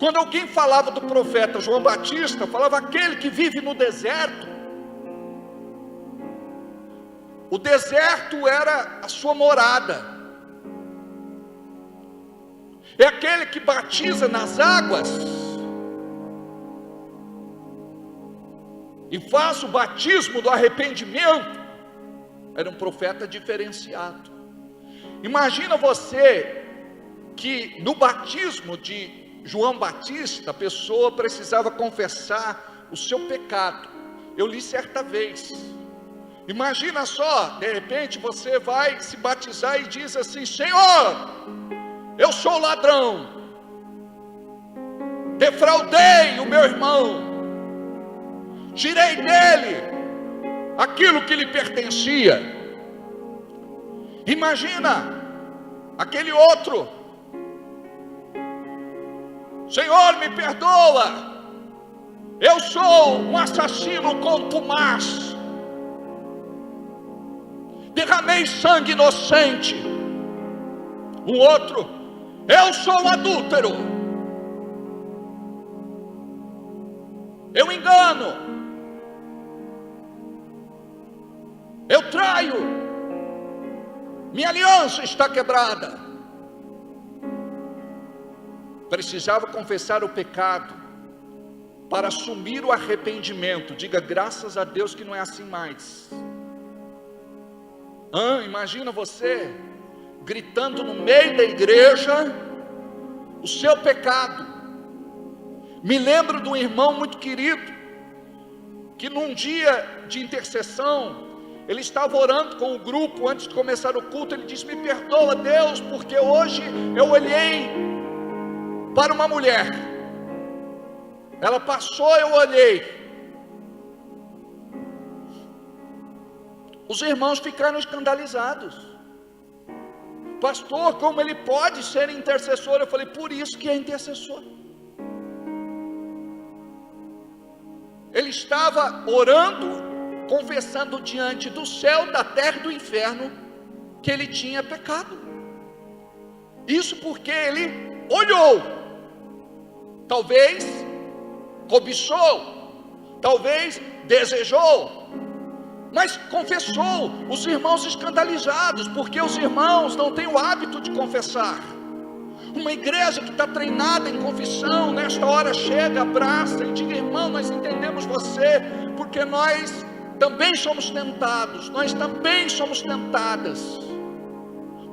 Quando alguém falava do profeta João Batista, falava aquele que vive no deserto. O deserto era a sua morada. É aquele que batiza nas águas e faz o batismo do arrependimento. Era um profeta diferenciado. Imagina você que no batismo de João Batista, a pessoa precisava confessar o seu pecado. Eu li certa vez. Imagina só, de repente você vai se batizar e diz assim: Senhor, eu sou ladrão, defraudei o meu irmão, tirei dele aquilo que lhe pertencia. Imagina aquele outro: Senhor, me perdoa, eu sou um assassino contumaz, derramei sangue inocente. Um outro: eu sou um adúltero, eu engano, eu traio, minha aliança está quebrada. Precisava confessar o pecado para assumir o arrependimento. Diga graças a Deus que não é assim mais. Imagina você gritando no meio da igreja o seu pecado. Me lembro de um irmão muito querido que num dia de intercessão ele estava orando com o grupo antes de começar o culto. Ele disse: me perdoa, Deus, porque hoje eu olhei para uma mulher, ela passou, eu olhei. Os irmãos ficaram escandalizados. Pastor, como ele pode ser intercessor? Eu falei: por isso que é intercessor. Ele estava orando, confessando diante do céu, da terra e do inferno que ele tinha pecado. Isso porque ele olhou, talvez cobiçou, talvez desejou, mas confessou. Os irmãos escandalizados, porque os irmãos não têm o hábito de confessar. Uma igreja que está treinada em confissão, nesta hora chega, abraça e diga: irmão, nós entendemos você, porque nós também somos tentados, nós também somos tentadas.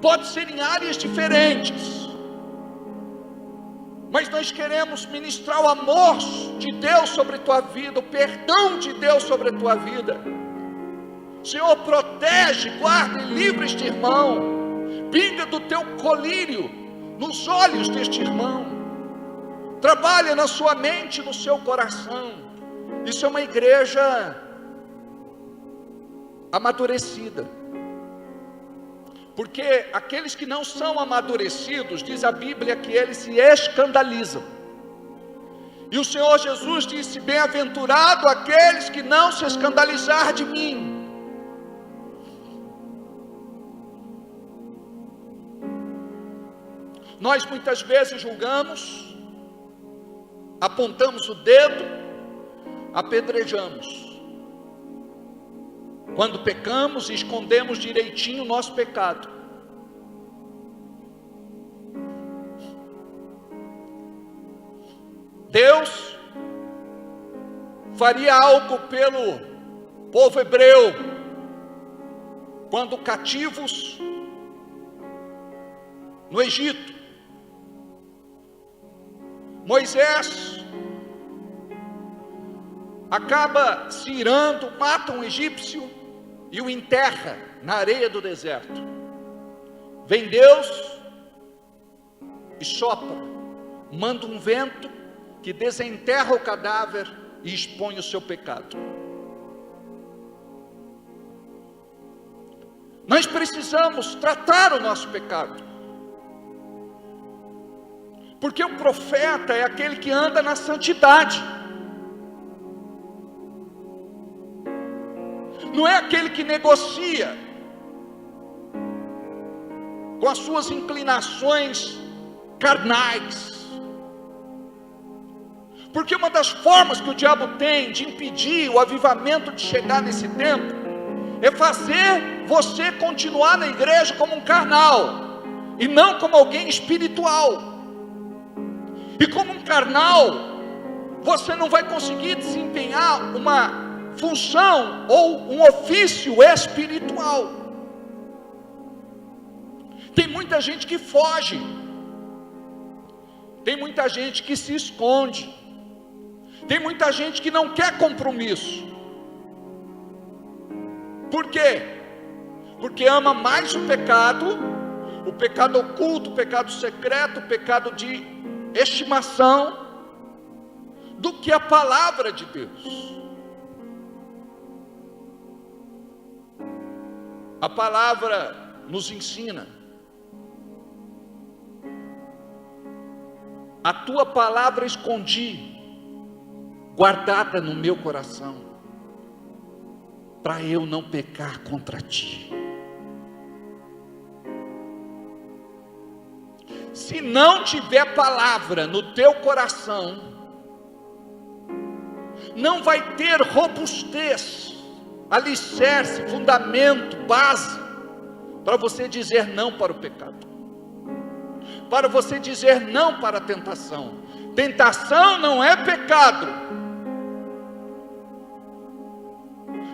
Pode ser em áreas diferentes, mas nós queremos ministrar o amor de Deus sobre a tua vida, o perdão de Deus sobre a tua vida. Senhor, protege, guarda e livra este irmão. Pinga do teu colírio nos olhos deste irmão. Trabalha na sua mente, no seu coração. Isso é uma igreja amadurecida. Porque aqueles que não são amadurecidos, diz a Bíblia que eles se escandalizam. E o Senhor Jesus disse: bem-aventurado aqueles que não se escandalizar de mim. Nós muitas vezes julgamos, apontamos o dedo, apedrejamos. Quando pecamos, escondemos direitinho o nosso pecado. Deus faria algo pelo povo hebreu, quando cativos no Egito. Moisés acaba se irando, mata um egípcio e o enterra na areia do deserto. Vem Deus e sopra, manda um vento que desenterra o cadáver e expõe o seu pecado. Nós precisamos tratar o nosso pecado, porque o profeta é aquele que anda na santidade, não é aquele que negocia com as suas inclinações carnais. Porque uma das formas que o diabo tem de impedir o avivamento de chegar nesse tempo é fazer você continuar na igreja como um carnal e não como alguém espiritual. E como um carnal, você não vai conseguir desempenhar uma função ou um ofício espiritual. Tem muita gente que foge, tem muita gente que se esconde, tem muita gente que não quer compromisso. Por quê? Porque ama mais o pecado oculto, o pecado secreto, o pecado de estimação, do que a palavra de Deus. A palavra nos ensina: a tua palavra escondi, guardada no meu coração, para eu não pecar contra ti. Se não tiver palavra no teu coração, não vai ter robustez, alicerce, fundamento, base, para você dizer não para o pecado, para você dizer não para a tentação. Tentação não é pecado,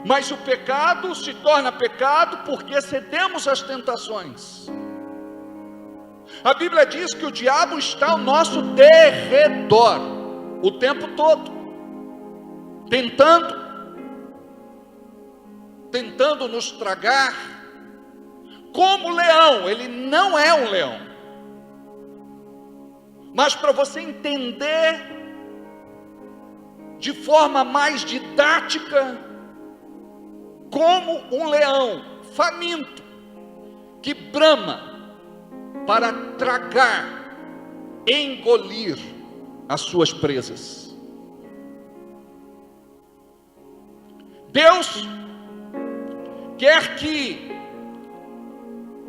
mas o pecado se torna pecado porque cedemos às tentações. A Bíblia diz que o diabo está ao nosso derredor o tempo todo, tentando nos tragar. Como leão, ele não é um leão. Mas para você entender de forma mais didática, como um leão faminto, que brama para tragar, engolir as suas presas. Deus quer que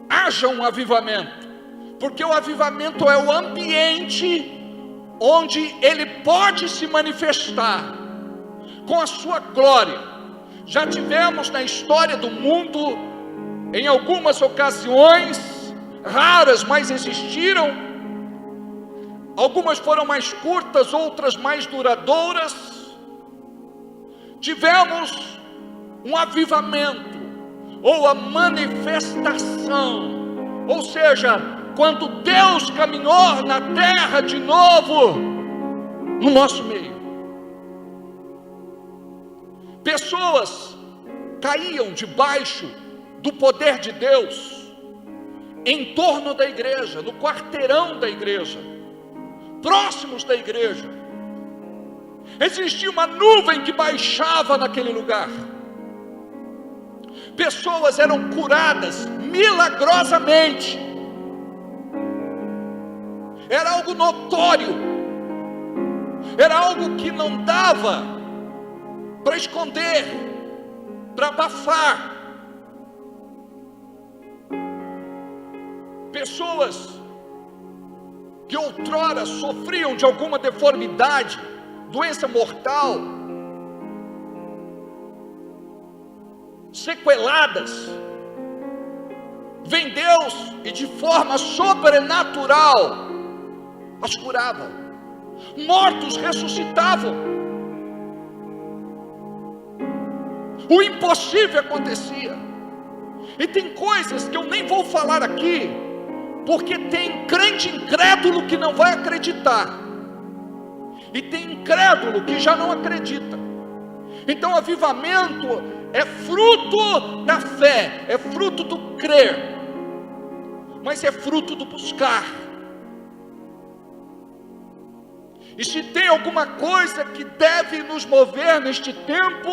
haja um avivamento, porque o avivamento é o ambiente onde Ele pode se manifestar com a sua glória. Já tivemos na história do mundo, em algumas ocasiões raras, mas existiram. Algumas foram mais curtas, outras mais duradouras. Tivemos um avivamento, ou a manifestação, ou seja, quando Deus caminhou na terra de novo, no nosso meio. Pessoas caíam debaixo do poder de Deus, em torno da igreja, no quarteirão da igreja, próximos da igreja. Existia uma nuvem que baixava naquele lugar. Pessoas eram curadas milagrosamente. Era algo notório, era algo que não dava para esconder, para abafar. Pessoas que outrora sofriam de alguma deformidade, doença mortal, sequeladas, vem Deus e de forma sobrenatural as curava. Mortos ressuscitavam. O impossível acontecia. E tem coisas que eu nem vou falar aqui, porque tem crente incrédulo que não vai acreditar. E tem incrédulo que já não acredita. Então avivamento é fruto da fé, é fruto do crer, mas é fruto do buscar. E se tem alguma coisa que deve nos mover neste tempo,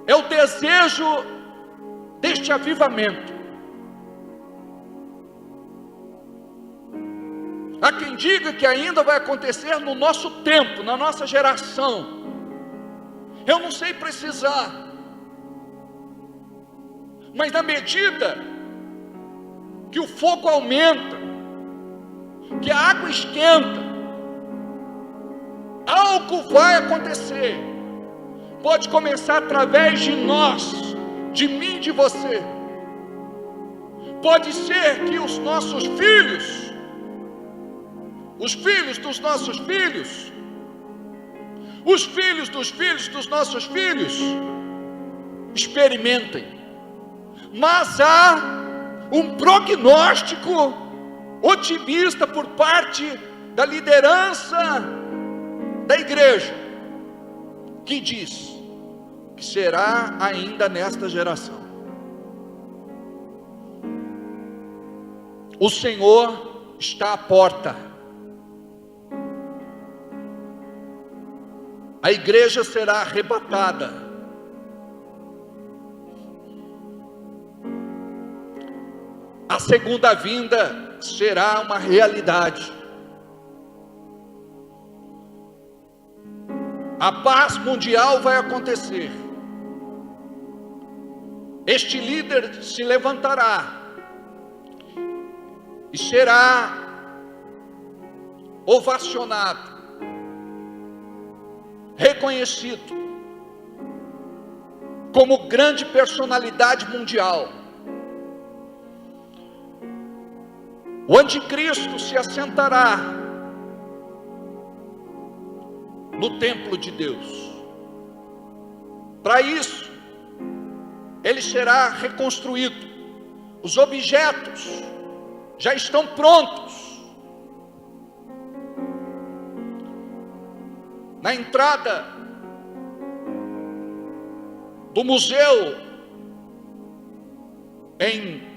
é o desejo deste avivamento. Há quem diga que ainda vai acontecer no nosso tempo, na nossa geração. Eu não sei precisar, mas na medida que o fogo aumenta, que a água esquenta, algo vai acontecer. Pode começar através de nós, de mim, de você. Pode ser que os nossos filhos, os filhos dos nossos filhos, os filhos dos nossos filhos, experimentem. Mas há um prognóstico otimista por parte da liderança da igreja, que diz que será ainda nesta geração. O Senhor está à porta. A igreja será arrebatada. A segunda vinda será uma realidade. A paz mundial vai acontecer. Este líder se levantará e será ovacionado, reconhecido como grande personalidade mundial. O anticristo se assentará no templo de Deus. Para isso, ele será reconstruído. Os objetos já estão prontos. Na entrada do museu em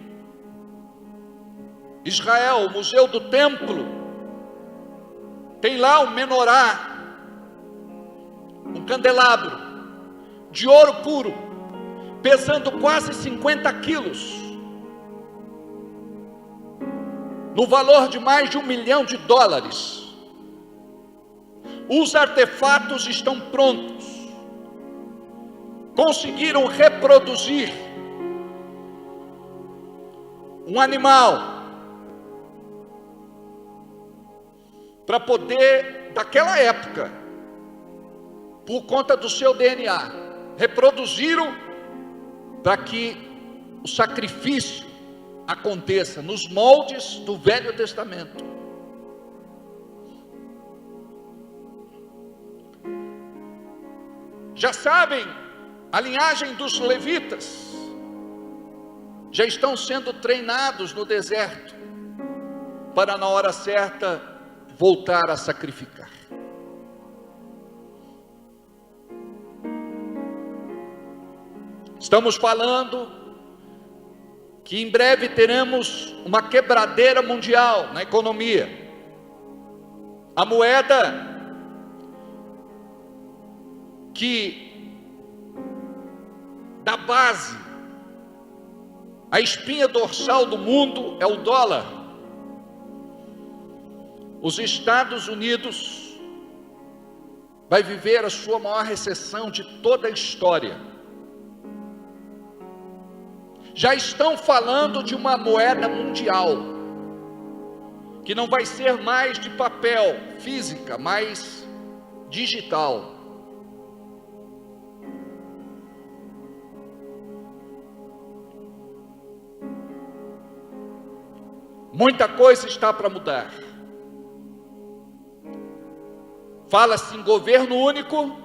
Israel, o museu do templo, tem lá um menorá, um candelabro de ouro puro, pesando quase 50 quilos, no valor de mais de $1 milhão. Os artefatos estão prontos. Conseguiram reproduzir um animal para poder, daquela época, por conta do seu DNA, reproduziram para que o sacrifício aconteça nos moldes do Velho Testamento. Já sabem, a linhagem dos levitas já estão sendo treinados no deserto para na hora certa voltar a sacrificar. Estamos falando que em breve teremos uma quebradeira mundial na economia. A moeda que da base, a espinha dorsal do mundo é o dólar. Os Estados Unidos vai viver a sua maior recessão de toda a história. Já estão falando de uma moeda mundial, que não vai ser mais de papel, física, mas digital. Muita coisa está para mudar. Fala-se em governo único,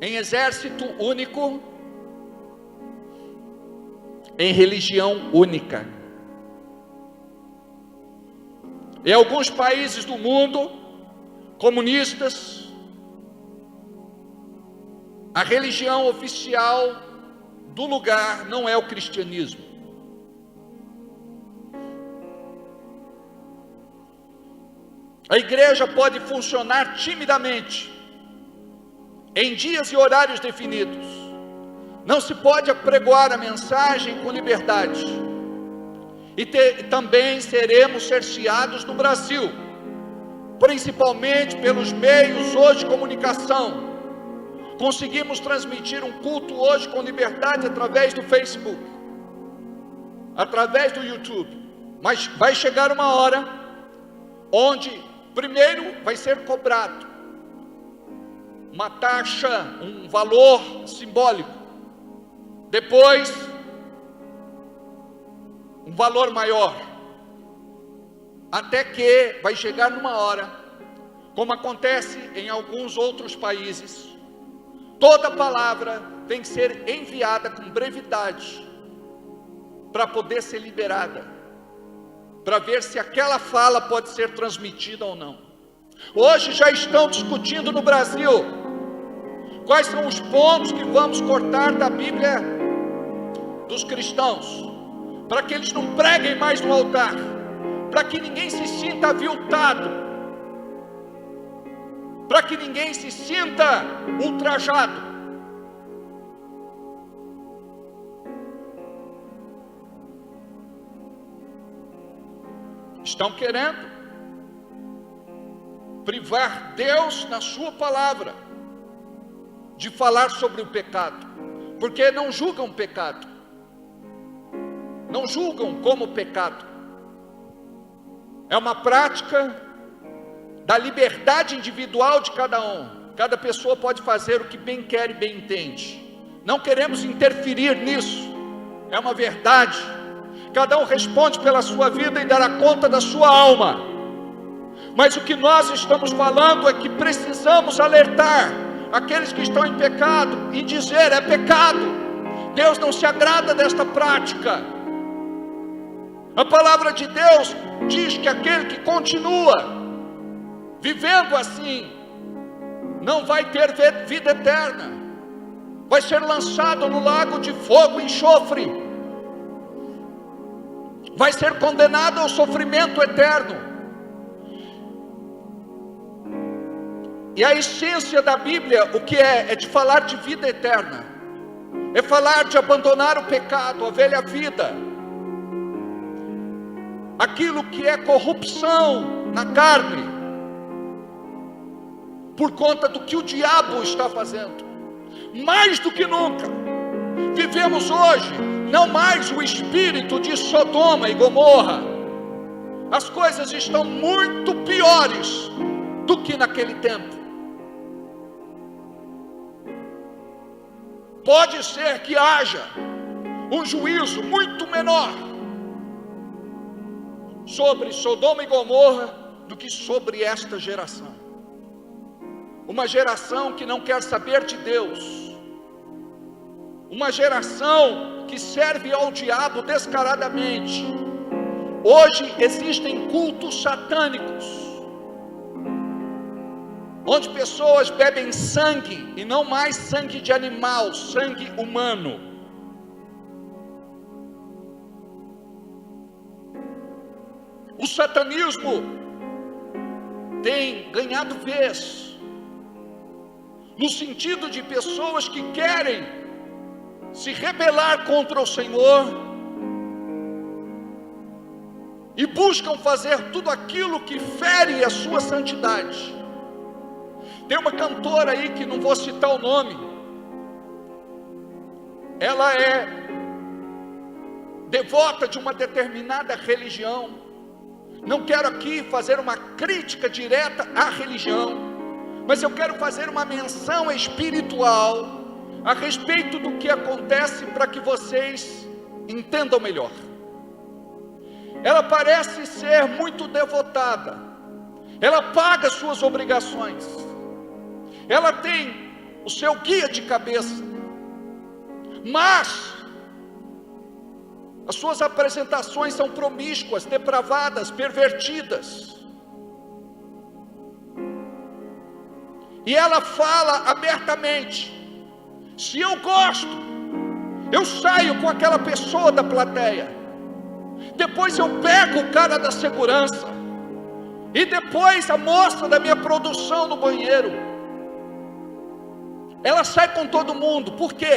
em exército único, em religião única. Em alguns países do mundo comunistas, a religião oficial do lugar não é o cristianismo. A igreja pode funcionar timidamente, em dias e horários definidos. Não se pode apregoar a mensagem com liberdade. E também seremos cerceados no Brasil, principalmente pelos meios hoje de comunicação. Conseguimos transmitir um culto hoje com liberdade através do Facebook, através do YouTube. Mas vai chegar uma hora onde primeiro vai ser cobrado uma taxa, um valor simbólico. Depois, um valor maior. Até que vai chegar numa hora, como acontece em alguns outros países, toda palavra tem que ser enviada com brevidade, para poder ser liberada, para ver se aquela fala pode ser transmitida ou não. Hoje já estão discutindo no Brasil quais são os pontos que vamos cortar da Bíblia dos cristãos, para que eles não preguem mais no altar, para que ninguém se sinta aviltado, para que ninguém se sinta ultrajado. Estão querendo privar Deus na sua palavra de falar sobre o pecado, porque não julgam o pecado, não julgam como pecado. É uma prática da liberdade individual de cada um. Cada pessoa pode fazer o que bem quer e bem entende. Não queremos interferir nisso. É uma verdade. Cada um responde pela sua vida e dará conta da sua alma. Mas o que nós estamos falando é que precisamos alertar aqueles que estão em pecado e dizer: é pecado. Deus não se agrada desta prática. A palavra de Deus diz que aquele que continua vivendo assim não vai ter vida eterna, vai ser lançado no lago de fogo e enxofre, vai ser condenado ao sofrimento eterno. E a essência da Bíblia, o que é? É de falar de vida eterna, é falar de abandonar o pecado, a velha vida, aquilo que é corrupção na carne, por conta do que o diabo está fazendo. Mais do que nunca, vivemos hoje, não mais o espírito de Sodoma e Gomorra. As coisas estão muito piores do que naquele tempo. Pode ser que haja um juízo muito menor sobre Sodoma e Gomorra do que sobre esta geração. Uma geração que não quer saber de Deus, uma geração que serve ao diabo descaradamente. Hoje existem cultos satânicos, onde pessoas bebem sangue, e não mais sangue de animal, sangue humano. O satanismo tem ganhado vez, no sentido de pessoas que querem se rebelar contra o Senhor e buscam fazer tudo aquilo que fere a sua santidade. Tem uma cantora aí, que não vou citar o nome, ela é devota de uma determinada religião. Não quero aqui fazer uma crítica direta à religião, mas eu quero fazer uma menção espiritual a respeito do que acontece, para que vocês entendam melhor. Ela parece ser muito devotada, ela paga suas obrigações, ela tem o seu guia de cabeça, mas As suas apresentações são promíscuas, depravadas, pervertidas. E ela fala abertamente: se eu gosto, eu saio com aquela pessoa da plateia, depois eu pego o cara da segurança, e depois a moça da minha produção no banheiro. Ela sai com todo mundo, porque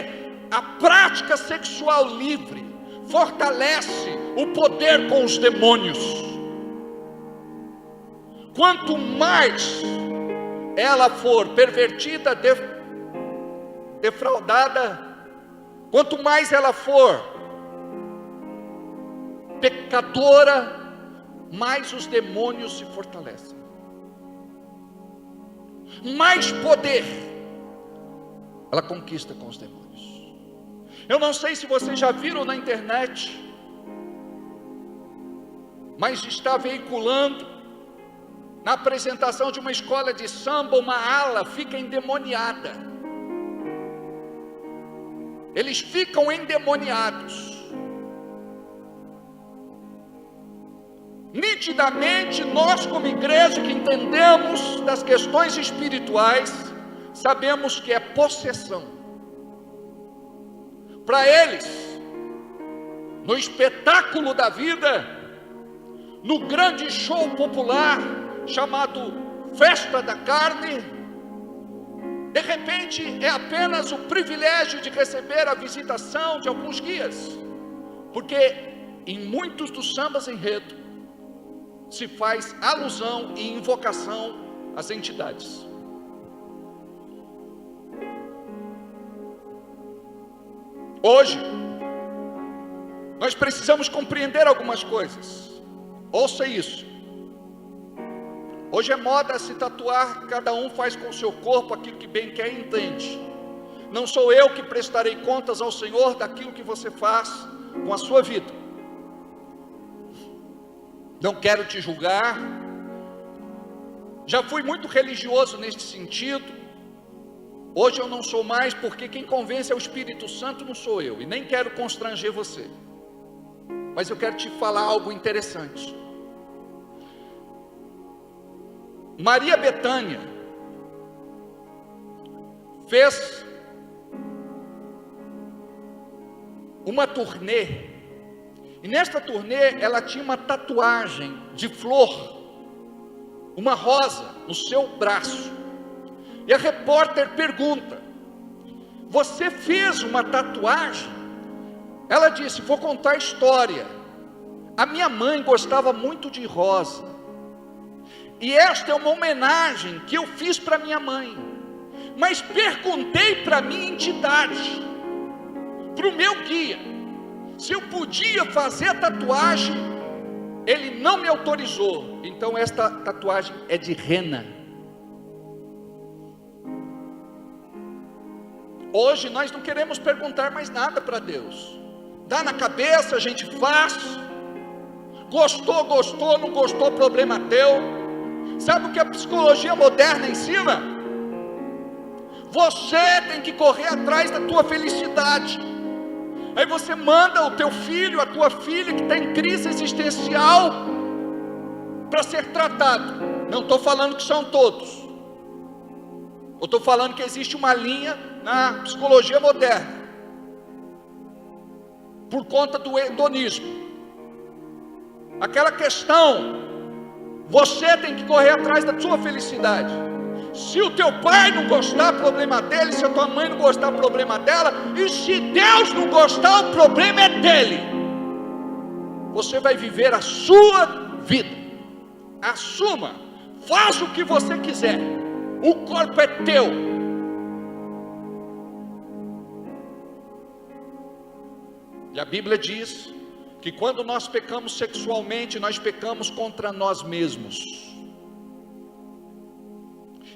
a prática sexual livre fortalece o poder com os demônios. Quanto mais ela for pervertida, defraudada, quanto mais ela for pecadora, mais os demônios se fortalecem, mais poder ela conquista com os demônios. Eu não sei se vocês já viram na internet, mas está veiculando na apresentação de uma escola de samba, uma ala fica endemoniada. Eles ficam endemoniados. Nitidamente, nós como igreja que entendemos das questões espirituais, sabemos que é possessão. Para eles, no espetáculo da vida, no grande show popular chamado Festa da Carne, de repente é apenas o privilégio de receber a visitação de alguns guias, porque em muitos dos sambas enredo se faz alusão e invocação às entidades. Hoje, nós precisamos compreender algumas coisas. Ouça isso. Hoje é moda se tatuar, cada um faz com o seu corpo aquilo que bem quer e entende. Não sou eu que prestarei contas ao Senhor daquilo que você faz com a sua vida. Não quero te julgar. Já fui muito religioso neste sentido. Hoje eu não sou mais, porque quem convence é o Espírito Santo, não sou eu. E nem quero constranger você. Mas eu quero te falar algo interessante. Maria Bethânia fez uma turnê, e nesta turnê ela tinha uma tatuagem de flor, uma rosa no seu braço, e a repórter pergunta: você fez uma tatuagem? Ela disse: vou contar a história, a minha mãe gostava muito de rosa, e esta é uma homenagem que eu fiz para minha mãe, mas perguntei para a minha entidade, para o meu guia, se eu podia fazer a tatuagem. Ele não me autorizou. Então esta tatuagem é de rena. Hoje nós não queremos perguntar mais nada para Deus. Dá na cabeça, a gente faz. Gostou, gostou, não gostou, problema teu. Sabe o que a psicologia moderna ensina? Você tem que correr atrás da tua felicidade. Aí você manda o teu filho, a tua filha que está em crise existencial para ser tratado. Não estou falando que são todos. Eu estou falando que existe uma linha na psicologia moderna, por conta do hedonismo. Aquela questão, você tem que correr atrás da sua felicidade. Se o teu pai não gostar, problema dele. Se a tua mãe não gostar, problema dela. E se Deus não gostar, o problema é dele. Você vai viver a sua vida. Assuma, faça o que você quiser. O corpo é teu. E a Bíblia diz que quando nós pecamos sexualmente, nós pecamos contra nós mesmos.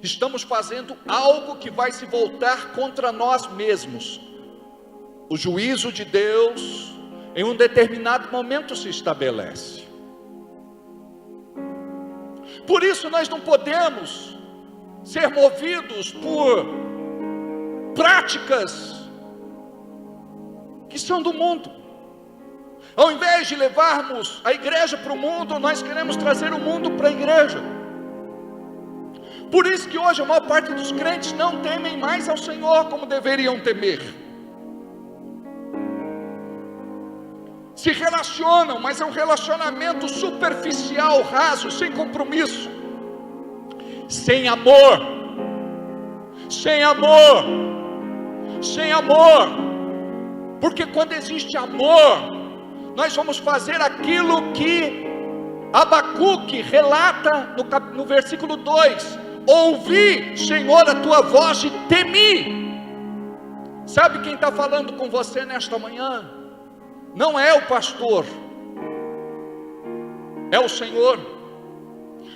Estamos fazendo algo que vai se voltar contra nós mesmos. O juízo de Deus, em um determinado momento, se estabelece. Por isso nós não podemos ser movidos por práticas que são do mundo. Ao invés de levarmos a igreja para o mundo, nós queremos trazer o mundo para a igreja. Por isso que hoje a maior parte dos crentes não temem mais ao Senhor como deveriam temer. Se relacionam, mas é um relacionamento superficial, raso, sem compromisso, sem amor, sem amor, sem amor. Porque quando existe amor, nós vamos fazer aquilo que Abacuque relata no versículo 2: ouvi, Senhor, a tua voz e temi. Sabe quem está falando com você nesta manhã? Não é o pastor, é o Senhor.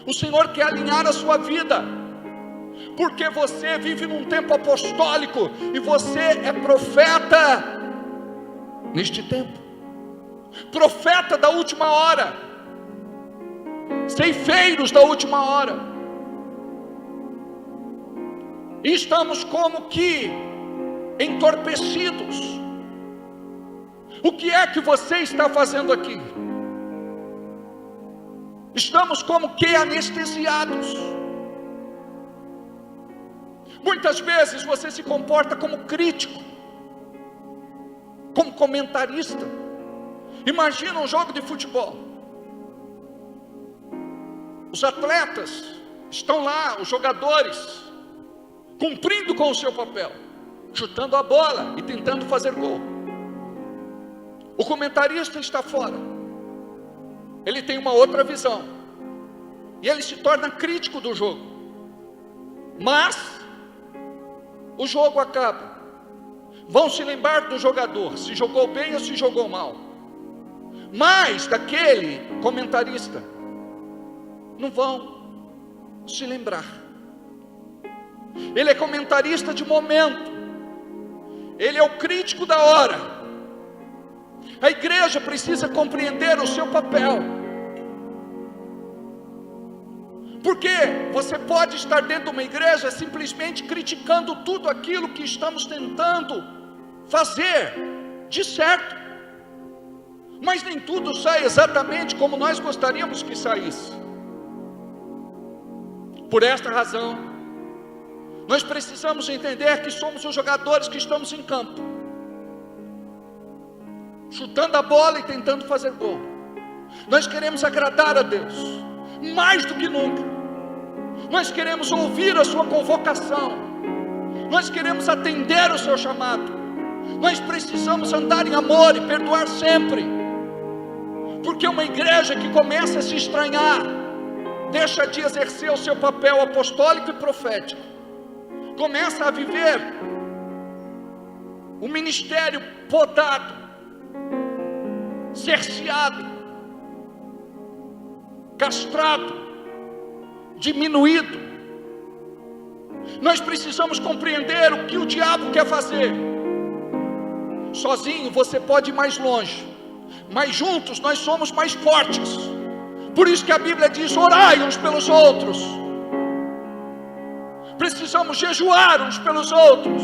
O Senhor quer alinhar a sua vida, porque você vive num tempo apostólico, e você é profeta neste tempo, profeta da última hora, ceifeiros da última hora. E estamos como que entorpecidos. O que é que você está fazendo aqui? Estamos como que anestesiados. Muitas vezes você se comporta como crítico, como comentarista. Imagina um jogo de futebol. Os atletas estão lá, os jogadores, cumprindo com o seu papel, chutando a bola e tentando fazer gol. O comentarista está fora. Ele tem uma outra visão, e ele se torna crítico do jogo. Mas o jogo acaba. Vão se lembrar do jogador, se jogou bem ou se jogou mal. Mas daquele comentarista não vão se lembrar. Ele é comentarista de momento, ele é o crítico da hora. A igreja precisa compreender o seu papel, porque você pode estar dentro de uma igreja simplesmente criticando tudo aquilo que estamos tentando fazer de certo, mas nem tudo sai exatamente como nós gostaríamos que saísse. Por esta razão, nós precisamos entender que somos os jogadores que estamos em campo, chutando a bola e tentando fazer gol. Nós queremos agradar a Deus, mais do que nunca. Nós queremos ouvir a sua convocação, nós queremos atender o seu chamado. Nós precisamos andar em amor e perdoar sempre, porque uma igreja que começa a se estranhar, deixa de exercer o seu papel apostólico e profético, começa a viver um ministério podado, cerceado, castrado, diminuído. Nós precisamos compreender o que o diabo quer fazer. Sozinho você pode ir mais longe, mas juntos nós somos mais fortes. Por isso que a Bíblia diz: orai uns pelos outros. Precisamos jejuar uns pelos outros.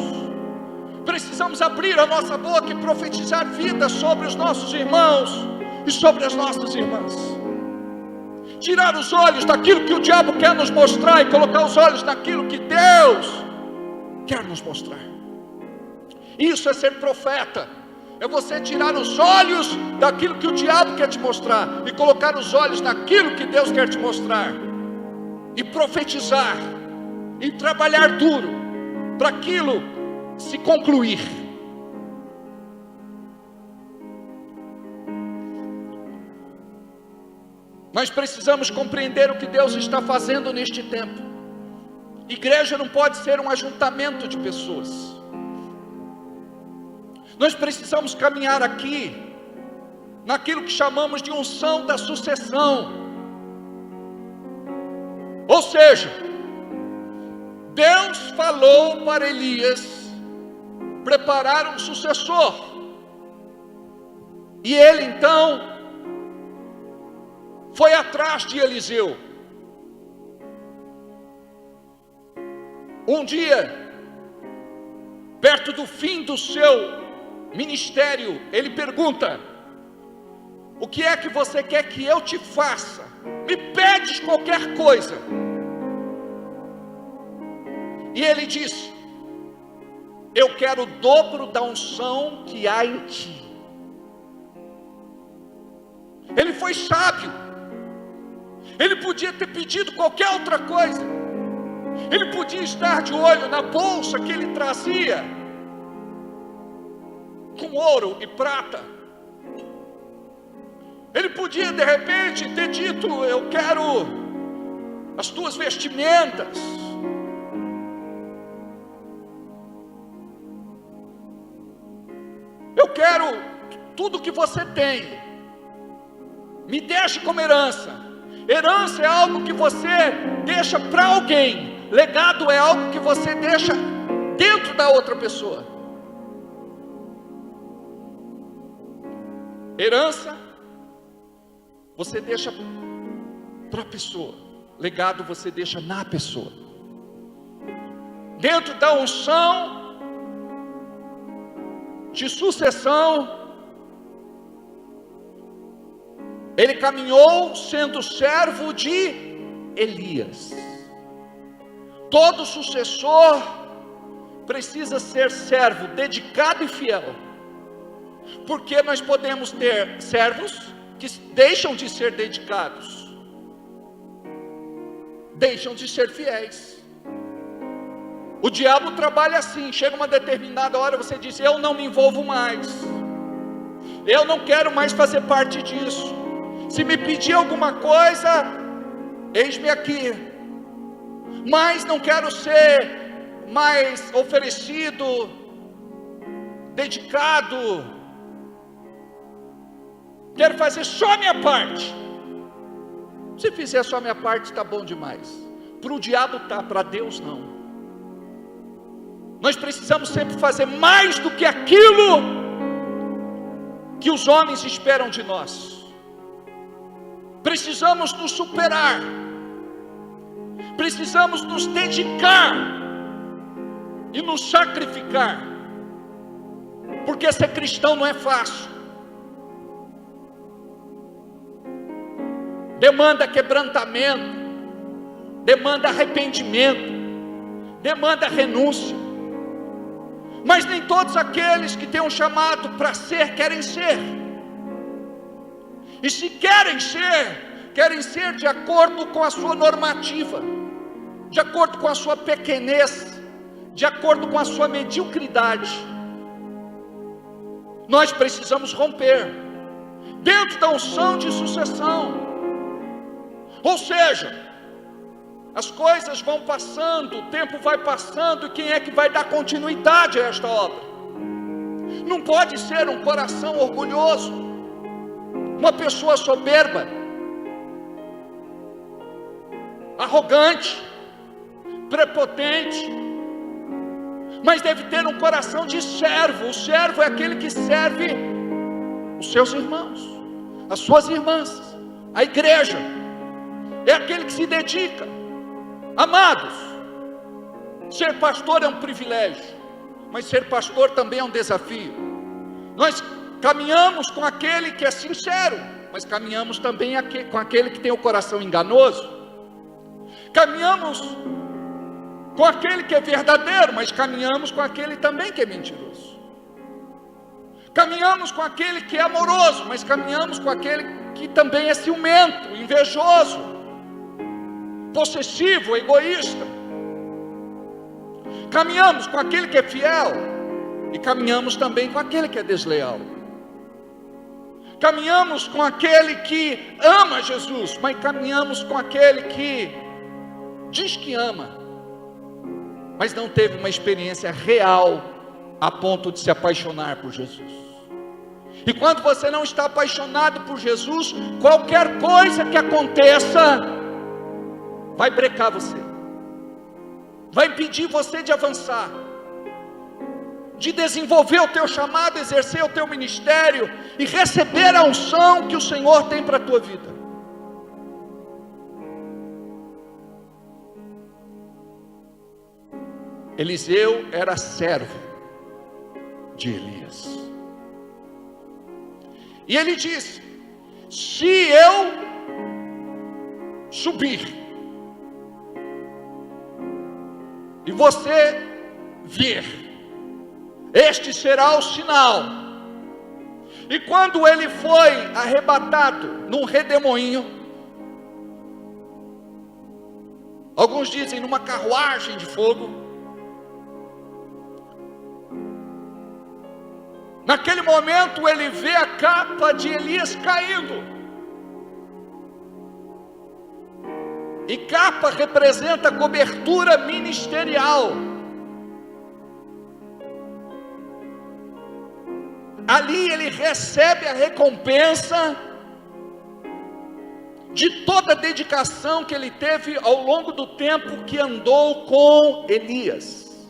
Precisamos abrir a nossa boca e profetizar vida sobre os nossos irmãos e sobre as nossas irmãs. Tirar os olhos daquilo que o diabo quer nos mostrar e colocar os olhos naquilo que Deus quer nos mostrar. Isso é ser profeta. É você tirar os olhos daquilo que o diabo quer te mostrar e colocar os olhos naquilo que Deus quer te mostrar, e profetizar e trabalhar duro para aquilo se concluir. Nós precisamos compreender o que Deus está fazendo neste tempo. Igreja não pode ser um ajuntamento de pessoas. Nós precisamos caminhar aqui naquilo que chamamos de unção da sucessão. Ou seja, Deus falou para Elias preparar um sucessor, e ele então foi atrás de Eliseu. Um dia, perto do fim do seu ministério, ele pergunta: O que é que você quer que eu te faça? Me pedes qualquer coisa. E ele disse: eu quero o dobro da unção que há em ti. Ele foi sábio. Ele podia ter pedido qualquer outra coisa. Ele podia estar de olho na bolsa que ele trazia, com ouro e prata. Ele podia de repente ter dito: eu quero as tuas vestimentas. Eu quero tudo que você tem. Me deixe como herança. Herança é algo que você deixa para alguém. Legado é algo que você deixa dentro da outra pessoa. Herança você deixa para a pessoa. Legado você deixa na pessoa. Dentro da unção de sucessão, ele caminhou sendo servo de Elias. Todo sucessor precisa ser servo, dedicado e fiel. Porque nós podemos ter servos que deixam de ser dedicados, deixam de ser fiéis. O diabo trabalha assim. Chega uma determinada hora, você diz: eu não me envolvo mais, eu não quero mais fazer parte disso. Se me pedir alguma coisa, eis-me aqui, mas não quero ser mais oferecido, dedicado. Quero fazer só a minha parte. Se fizer só a minha parte, está bom demais. Para o diabo está, para Deus não. Nós precisamos sempre fazer mais do que aquilo que os homens esperam de nós. Precisamos nos superar. Precisamos nos dedicar e nos sacrificar. Porque ser cristão não é fácil. Demanda quebrantamento, demanda arrependimento, demanda renúncia. Mas nem todos aqueles que têm um chamado para ser, querem ser. E se querem ser de acordo com a sua normativa, de acordo com a sua pequenez, de acordo com a sua mediocridade. Nós precisamos romper dentro da unção de sucessão. Ou seja, as coisas vão passando, o tempo vai passando, e quem é que vai dar continuidade a esta obra? Não pode ser um coração orgulhoso, uma pessoa soberba, arrogante, prepotente, mas deve ter um coração de servo. O servo é aquele que serve os seus irmãos, as suas irmãs, a igreja. É aquele que se dedica. Amados, ser pastor é um privilégio, mas ser pastor também é um desafio. Nós caminhamos com aquele que é sincero, mas caminhamos também com aquele que tem o coração enganoso. Caminhamos com aquele que é verdadeiro, mas caminhamos com aquele também que é mentiroso. Caminhamos com aquele que é amoroso, mas caminhamos com aquele que também é ciumento, invejoso, possessivo, egoísta. Caminhamos com aquele que é fiel e caminhamos também com aquele que é desleal. Caminhamos com aquele que ama Jesus, mas caminhamos com aquele que diz que ama, mas não teve uma experiência real a ponto de se apaixonar por Jesus. E quando você não está apaixonado por Jesus, qualquer coisa que aconteça vai brecar você, vai impedir você de avançar, de desenvolver o teu chamado, exercer o teu ministério e receber a unção que o Senhor tem para a tua vida. Eliseu era servo de Elias, e ele disse: se eu subir e você vir, este será o sinal. E quando ele foi arrebatado num redemoinho, alguns dizem numa carruagem de fogo, naquele momento ele vê a capa de Elias caindo. E capa representa cobertura ministerial. Ali ele recebe a recompensa de toda a dedicação que ele teve ao longo do tempo que andou com Elias,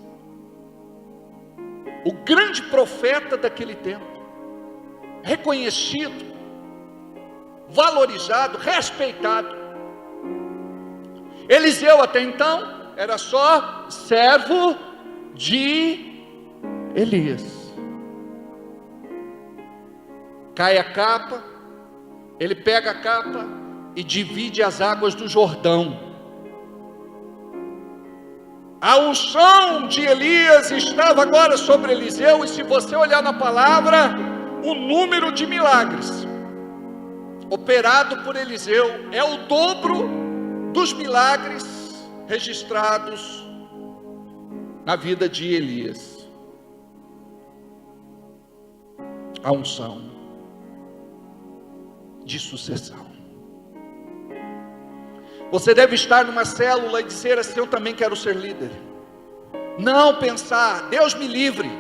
o grande profeta daquele tempo, reconhecido, valorizado, respeitado. Eliseu até então era só servo de Elias. Cai a capa, ele pega a capa e divide as águas do Jordão. A unção de Elias estava agora sobre Eliseu, e se você olhar na palavra, o número de milagres operado por Eliseu é o dobro dos milagres registrados na vida de Elias. A unção de sucessão. Você deve estar numa célula e dizer assim: eu também quero ser líder. Não pensar, Deus me livre,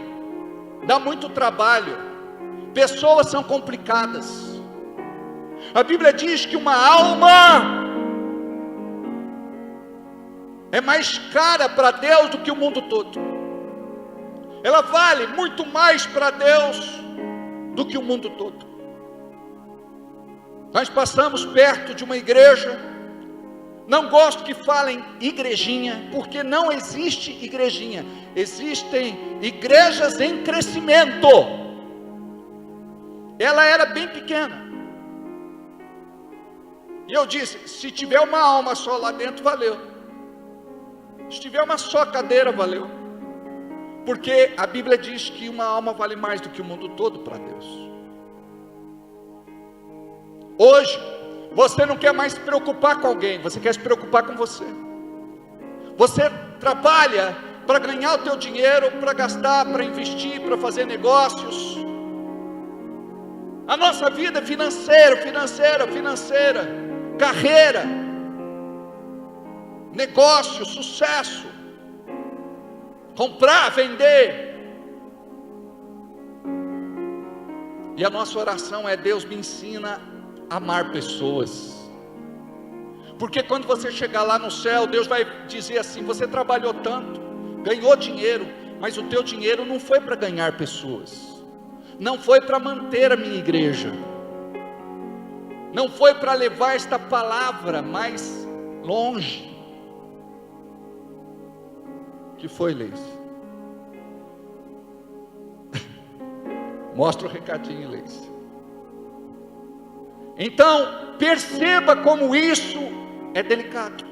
dá muito trabalho, pessoas são complicadas. A Bíblia diz que uma alma é mais cara para Deus do que o mundo todo. Ela vale muito mais para Deus do que o mundo todo. Nós passamos perto de uma igreja, não gosto que falem igrejinha, porque não existe igrejinha, existem igrejas em crescimento. Ela era bem pequena, e eu disse: se tiver uma alma só lá dentro, valeu. Se tiver uma só cadeira, valeu. Porque a Bíblia diz que uma alma vale mais do que o mundo todo para Deus. Hoje, você não quer mais se preocupar com alguém, você quer se preocupar com você. Você trabalha para ganhar o teu dinheiro, para gastar, para investir, para fazer negócios. A nossa vida é financeira, carreira, negócio, sucesso, comprar, vender. E a nossa oração é: Deus, me ensina a amar pessoas. Porque quando você chegar lá no céu, Deus vai dizer assim: você trabalhou tanto, ganhou dinheiro, mas o teu dinheiro não foi para ganhar pessoas, não foi para manter a minha igreja, não foi para levar esta palavra mais longe. Que foi, Leis? Mostra o recadinho, Leis. Então, perceba como isso é delicado.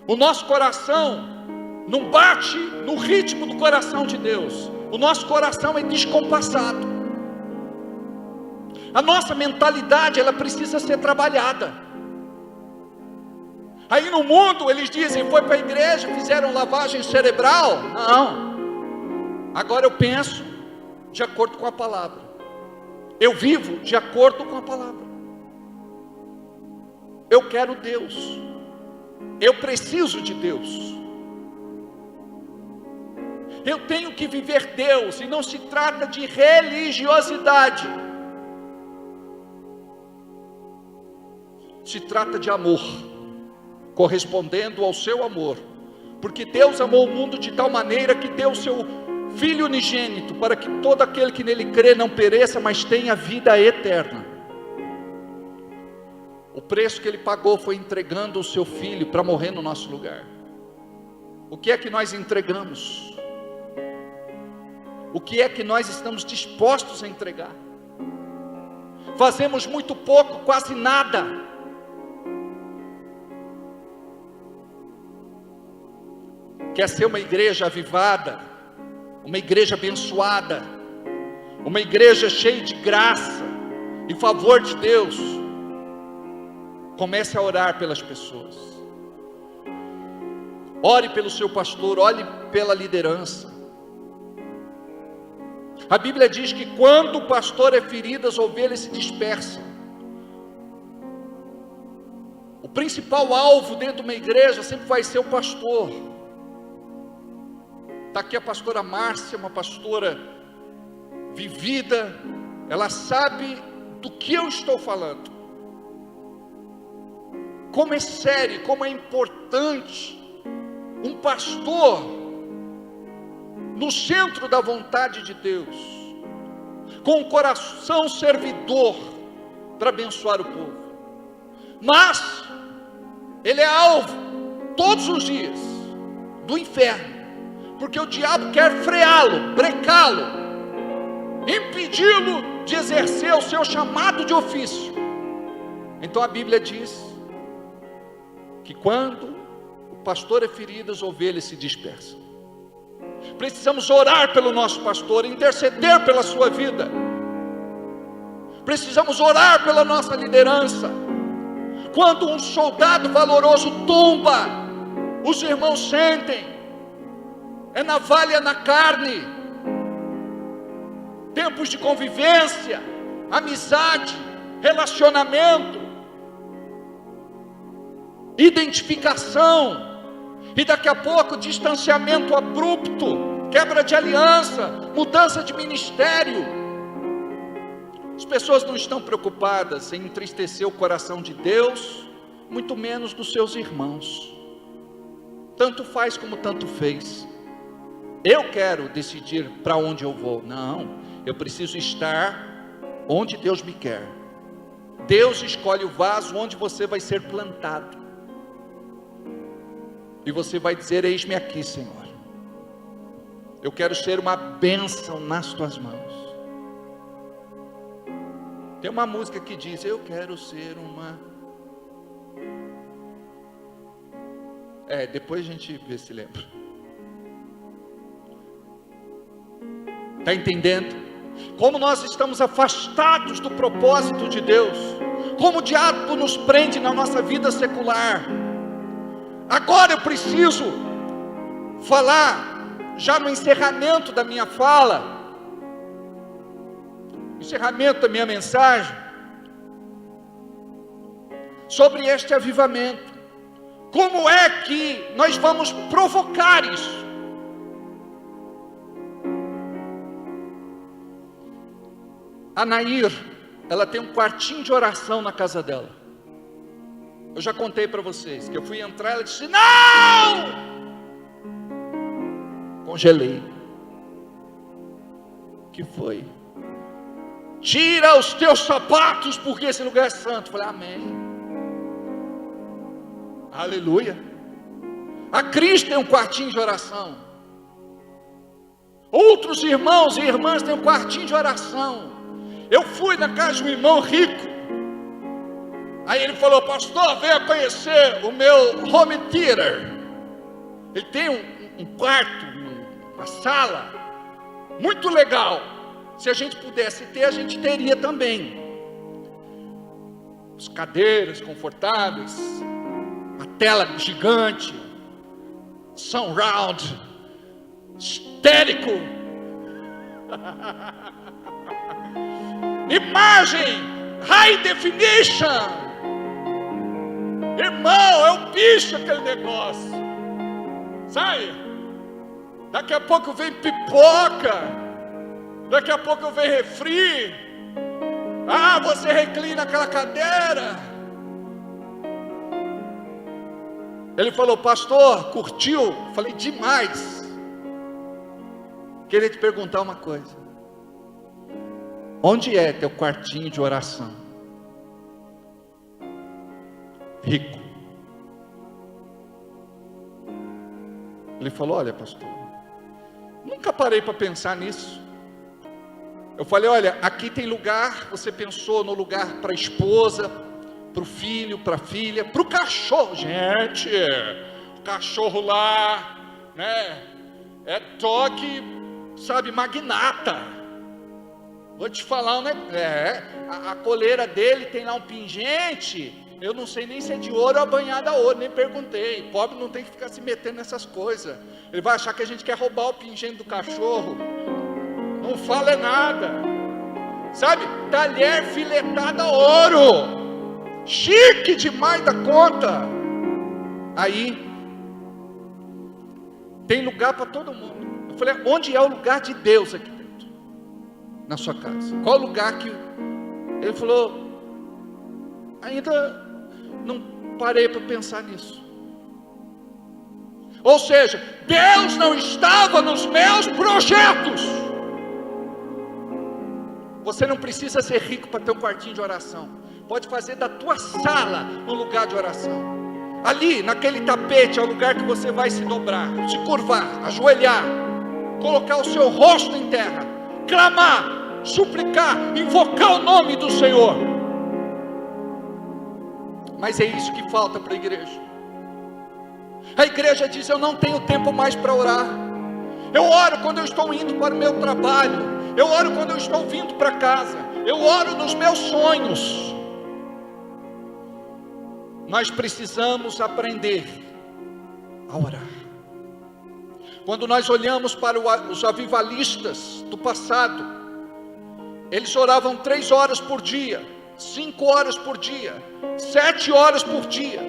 O nosso coração não bate no ritmo do coração de Deus. O nosso coração é descompassado. A nossa mentalidade, ela precisa ser trabalhada. Aí no mundo eles dizem: foi para a igreja, fizeram lavagem cerebral. Não, agora eu penso de acordo com a palavra, eu vivo de acordo com a palavra. Eu quero Deus, eu preciso de Deus, eu tenho que viver Deus. E não se trata de religiosidade, se trata de amor, correspondendo ao seu amor, porque Deus amou o mundo de tal maneira que deu o seu Filho unigênito, para que todo aquele que nele crê não pereça, mas tenha vida eterna. O preço que ele pagou foi entregando o seu Filho para morrer no nosso lugar. O que é que nós entregamos? O que é que nós estamos dispostos a entregar? Fazemos muito pouco, quase nada. Quer ser uma igreja avivada, uma igreja abençoada, uma igreja cheia de graça e favor de Deus? Comece a orar pelas pessoas. Ore pelo seu pastor, ore pela liderança. A Bíblia diz que quando o pastor é ferido, as ovelhas se dispersam. O principal alvo dentro de uma igreja sempre vai ser o pastor. Está aqui a pastora Márcia, uma pastora vivida, ela sabe do que eu estou falando. Como é sério, como é importante um pastor no centro da vontade de Deus, com o coração servidor para abençoar o povo. Mas ele é alvo todos os dias do inferno, porque o diabo quer freá-lo, brecá-lo, impedi-lo de exercer o seu chamado de ofício. Então a Bíblia diz que quando o pastor é ferido, as ovelhas se dispersam. Precisamos orar pelo nosso pastor, interceder pela sua vida. Precisamos orar pela nossa liderança. Quando um soldado valoroso tomba, os irmãos sentem, é navalha na carne. Tempos de convivência, amizade, relacionamento, identificação, e daqui a pouco distanciamento abrupto, quebra de aliança, mudança de ministério. As pessoas não estão preocupadas em entristecer o coração de Deus, muito menos dos seus irmãos. Tanto faz como tanto fez. Eu quero decidir para onde eu vou. Não, eu preciso estar onde Deus me quer. Deus escolhe o vaso onde você vai ser plantado. E você vai dizer: eis-me aqui, Senhor. Eu quero ser uma bênção nas tuas mãos. Tem uma música que diz: eu quero ser uma... depois a gente vê se lembra. Está entendendo? Como nós estamos afastados do propósito de Deus. Como o diabo nos prende na nossa vida secular. Agora eu preciso falar, já no encerramento da minha fala, encerramento da minha mensagem, sobre este avivamento. Como é que nós vamos provocar isso? A Nair, ela tem um quartinho de oração na casa dela. Eu já contei para vocês que eu fui entrar, ela disse: não! Congelei. Que foi? Tira os teus sapatos, porque esse lugar é santo. Falei: amém. Aleluia. A Cris tem um quartinho de oração. Outros irmãos e irmãs têm um quartinho de oração. Eu fui na casa de um irmão rico. Aí ele falou: pastor, venha conhecer o meu home theater. Ele tem um quarto, uma sala muito legal. Se a gente pudesse ter, a gente teria também. As cadeiras confortáveis, a tela gigante, surround, histérico, imagem, high definition. Irmão, é um bicho aquele negócio. Sai. Daqui a pouco vem pipoca. Daqui a pouco vem refri. Ah, você reclina aquela cadeira. Ele falou: pastor, curtiu? Falei: demais. Queria te perguntar uma coisa. Onde é teu quartinho de oração? Rico. Ele falou: olha, pastor, nunca parei para pensar nisso. Eu falei: olha, aqui tem lugar, você pensou no lugar para a esposa, para o filho, para a filha, para o cachorro. Gente, o cachorro lá, né, é toque, sabe, magnata. Vou te falar, né? A coleira dele tem lá um pingente. Eu não sei nem se é de ouro ou banhada a ouro, nem perguntei. Pobre não tem que ficar se metendo nessas coisas. Ele vai achar que a gente quer roubar o pingente do cachorro. Não fala nada. Sabe? Talher filetado a ouro. Chique demais da conta. Aí tem lugar para todo mundo. Eu falei: onde é o lugar de Deus aqui dentro? Na sua casa. Qual o lugar que... Ele falou: ainda não parei para pensar nisso. Ou seja, Deus não estava nos meus projetos. Você não precisa ser rico para ter um quartinho de oração. Pode fazer da tua sala um lugar de oração. Ali, naquele tapete, é o lugar que você vai se dobrar, se curvar, ajoelhar, colocar o seu rosto em terra, clamar, suplicar, invocar o nome do Senhor. Mas é isso que falta para a igreja. A igreja diz: eu não tenho tempo mais para orar. Eu oro quando eu estou indo para o meu trabalho, eu oro quando eu estou vindo para casa, eu oro nos meus sonhos. Nós precisamos aprender a orar. Quando nós olhamos para os avivalistas do passado, eles oravam 3 horas por dia, 5 horas por dia, 7 horas por dia.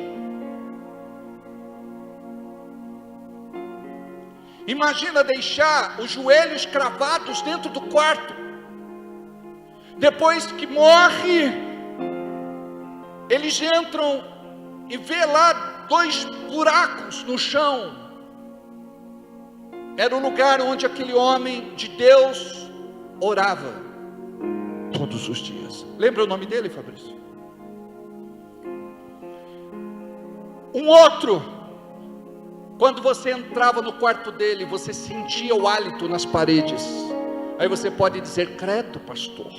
Imagina deixar os joelhos cravados dentro do quarto. Depois que morre, eles entram e vê lá 2 buracos no chão. Era o lugar onde aquele homem de Deus orava todos os dias. Lembra o nome dele, Fabrício? Um outro, quando você entrava no quarto dele, você sentia o hálito nas paredes. Aí você pode dizer: credo, pastor.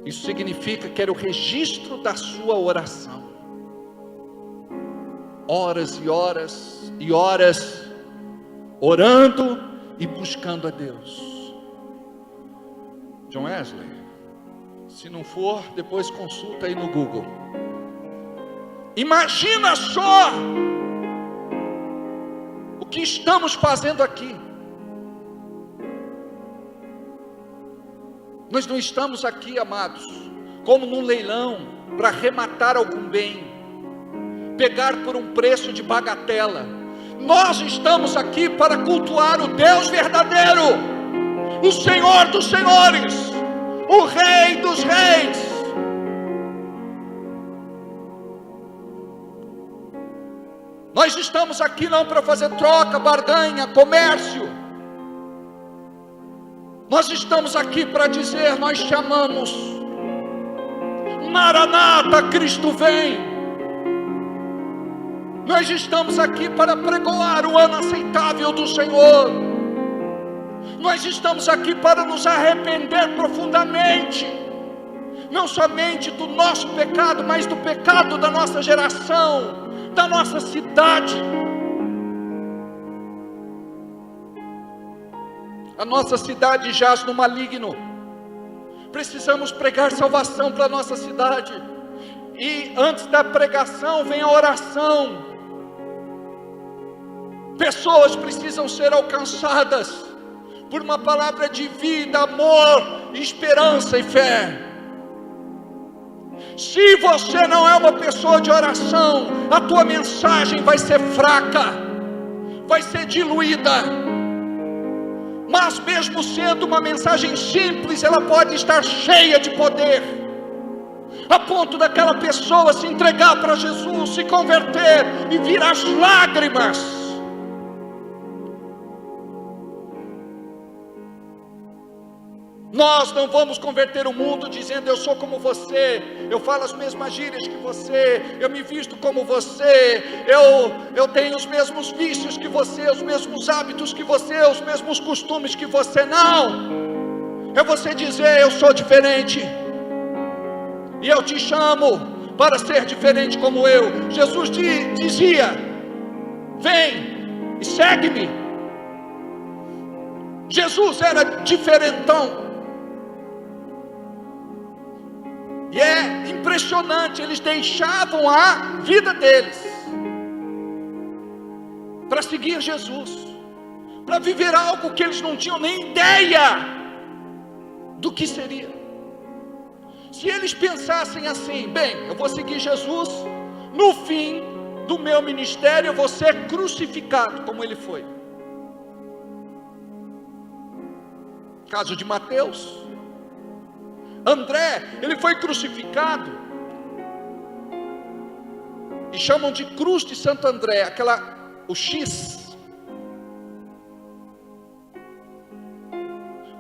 Isso significa que era o registro da sua oração. Horas e horas e horas orando e buscando a Deus. John Wesley, se não for, depois consulta aí no Google. Imagina só o que estamos fazendo aqui. Nós não estamos aqui, amados, como num leilão para arrematar algum bem, pegar por um preço de bagatela. Nós estamos aqui para cultuar o Deus verdadeiro, o Senhor dos senhores, o Rei dos reis. Nós estamos aqui não para fazer troca, barganha, comércio. Nós estamos aqui para dizer: nós te amamos. Maranata, Cristo vem. Nós estamos aqui para pregoar o ano aceitável do Senhor. Nós estamos aqui para nos arrepender profundamente, não somente do nosso pecado, mas do pecado da nossa geração, da nossa cidade. A nossa cidade jaz no maligno. Precisamos pregar salvação para a nossa cidade. E antes da pregação vem a oração. Pessoas precisam ser alcançadas por uma palavra de vida, amor, esperança e fé. Se você não é uma pessoa de oração, a tua mensagem vai ser fraca, vai ser diluída. Mas mesmo sendo uma mensagem simples, ela pode estar cheia de poder, a ponto daquela pessoa se entregar para Jesus, se converter e vir as lágrimas. Nós não vamos converter o mundo dizendo: eu sou como você, eu falo as mesmas gírias que você, eu me visto como você, eu tenho os mesmos vícios que você, os mesmos hábitos que você, os mesmos costumes que você. Não, é você dizer: eu sou diferente, e eu te chamo para ser diferente como eu. Jesus dizia: vem e segue-me. Jesus era diferentão. E é impressionante, eles deixavam a vida deles para seguir Jesus, para viver algo que eles não tinham nem ideia do que seria. Se eles pensassem assim: bem, eu vou seguir Jesus, no fim do meu ministério eu vou ser crucificado como ele foi. Caso de Mateus, André, ele foi crucificado, e chamam de cruz de Santo André, o X.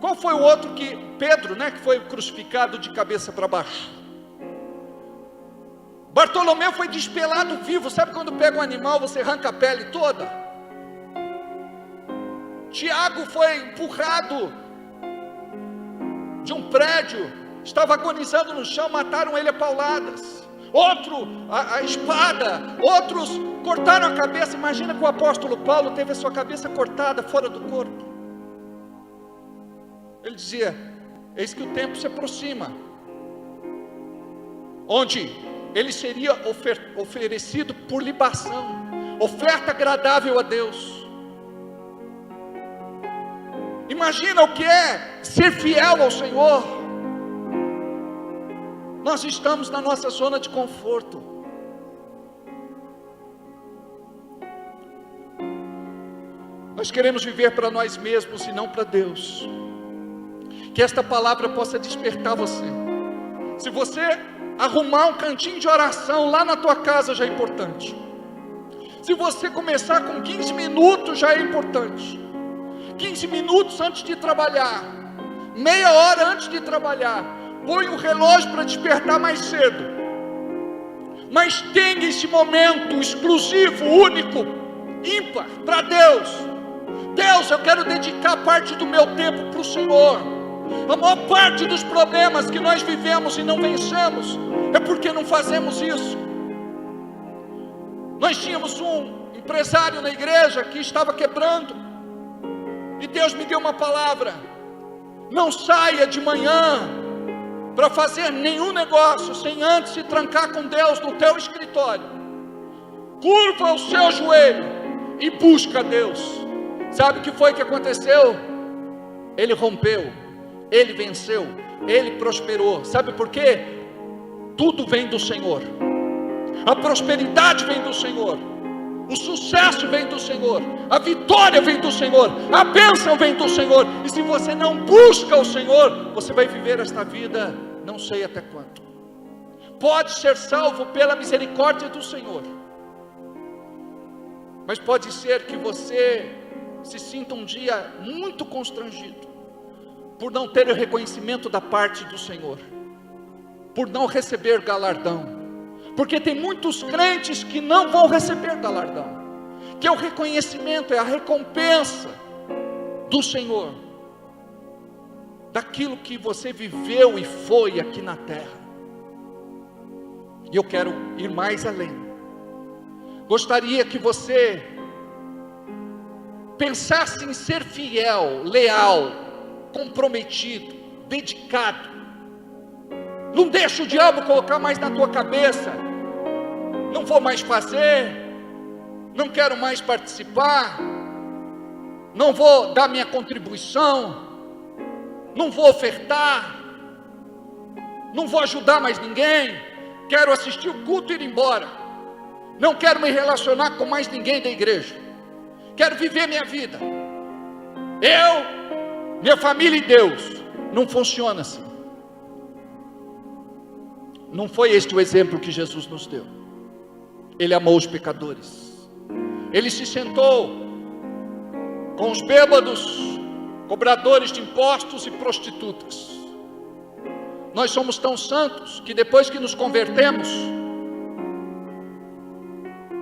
Qual foi o outro Pedro, que foi crucificado de cabeça para baixo? Bartolomeu foi despelado vivo. Sabe quando pega um animal, você arranca a pele toda? Tiago foi empurrado de um prédio, estava agonizando no chão, mataram ele a pauladas. Outro, a espada. Outros cortaram a cabeça. Imagina que o apóstolo Paulo teve a sua cabeça cortada fora do corpo. Ele dizia: eis que o tempo se aproxima, onde ele seria oferecido por libação, oferta agradável a Deus. Imagina o que é ser fiel ao Senhor. Nós estamos na nossa zona de conforto. Nós queremos viver para nós mesmos e não para Deus. Que esta palavra possa despertar você. Se você arrumar um cantinho de oração lá na tua casa, já é importante. Se você começar com 15 minutos, já é importante. 15 minutos antes de trabalhar, meia hora antes de trabalhar. Põe o relógio para despertar mais cedo. Mas tenha esse momento exclusivo, único, ímpar, para Deus. Deus, eu quero dedicar parte do meu tempo para o Senhor. A maior parte dos problemas que nós vivemos e não vencemos é porque não fazemos isso. Nós tínhamos um empresário na igreja que estava quebrando, e Deus me deu uma palavra: não saia de manhã para fazer nenhum negócio sem antes se trancar com Deus no teu escritório. Curva o seu joelho e busca Deus. Sabe o que foi que aconteceu? Ele rompeu, ele venceu, ele prosperou. Sabe por quê? Tudo vem do Senhor. A prosperidade vem do Senhor, o sucesso vem do Senhor, a vitória vem do Senhor, a bênção vem do Senhor. E se você não busca o Senhor, você vai viver esta vida não sei até quando. Pode ser salvo pela misericórdia do Senhor, mas pode ser que você se sinta um dia muito constrangido por não ter o reconhecimento da parte do Senhor, por não receber galardão. Porque tem muitos crentes que não vão receber galardão, que é o reconhecimento, é a recompensa do Senhor, daquilo que você viveu e foi aqui na terra. E eu quero ir mais além. Gostaria que você pensasse em ser fiel, leal, comprometido, dedicado. Não deixa o diabo colocar mais na tua cabeça: não vou mais fazer, não quero mais participar, não vou dar minha contribuição, não vou ofertar, não vou ajudar mais ninguém, quero assistir o culto e ir embora, não quero me relacionar com mais ninguém da igreja, quero viver minha vida, eu, minha família e Deus. Não funciona assim. Não foi este o exemplo que Jesus nos deu. Ele amou os pecadores. Ele se sentou com os bêbados cobradores de impostos e prostitutas. Nós somos tão santos que depois que nos convertemos,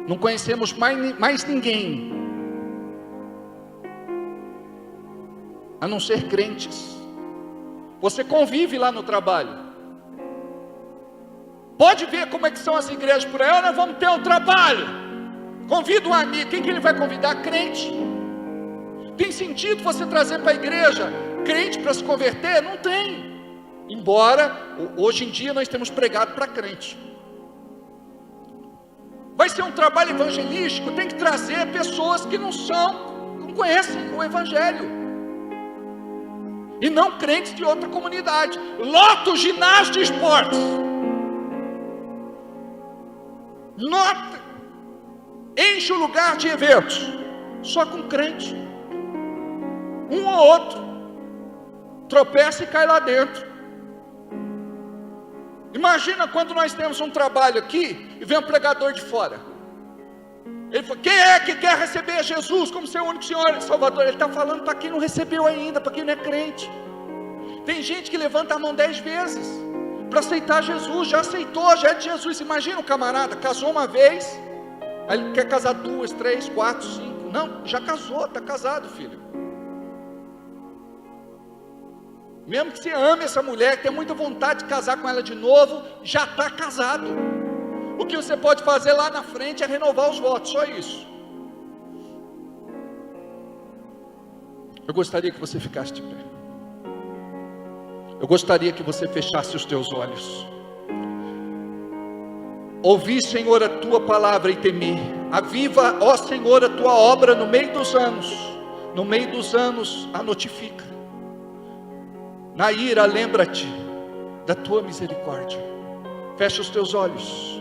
não conhecemos mais ninguém, a não ser crentes. Você convive lá no trabalho, pode ver como é que são as igrejas por aí. Nós vamos ter um trabalho, convida um amigo. Quem que ele vai convidar? Crente. Tem sentido você trazer para a igreja crente para se converter? Não tem. Embora hoje em dia nós temos pregado para crente. Vai ser um trabalho evangelístico, tem que trazer pessoas que não conhecem o evangelho, e não crentes de outra comunidade. Lota o ginásio de esportes, enche o lugar de eventos, só com crente. Um ou outro tropeça e cai lá dentro. Imagina quando nós temos um trabalho aqui e vem um pregador de fora. Ele fala: quem é que quer receber Jesus como seu único Senhor e Salvador? Ele está falando para quem não recebeu ainda, para quem não é crente. Tem gente que levanta a mão 10 vezes para aceitar Jesus, já aceitou, já é de Jesus. Imagina um camarada, casou uma vez, aí ele quer casar 2, 3, 4, 5. Não, já casou, está casado, filho. Mesmo que você ame essa mulher, que tem muita vontade de casar com ela de novo, já está casado. O que você pode fazer lá na frente é renovar os votos, só isso. Eu gostaria que você ficasse de pé. Eu gostaria que você fechasse os teus olhos. Ouvi, Senhor, a tua palavra e temi. Aviva, ó Senhor, a tua obra no meio dos anos. No meio dos anos a notifica. Na ira, lembra-te da tua misericórdia. Fecha os teus olhos.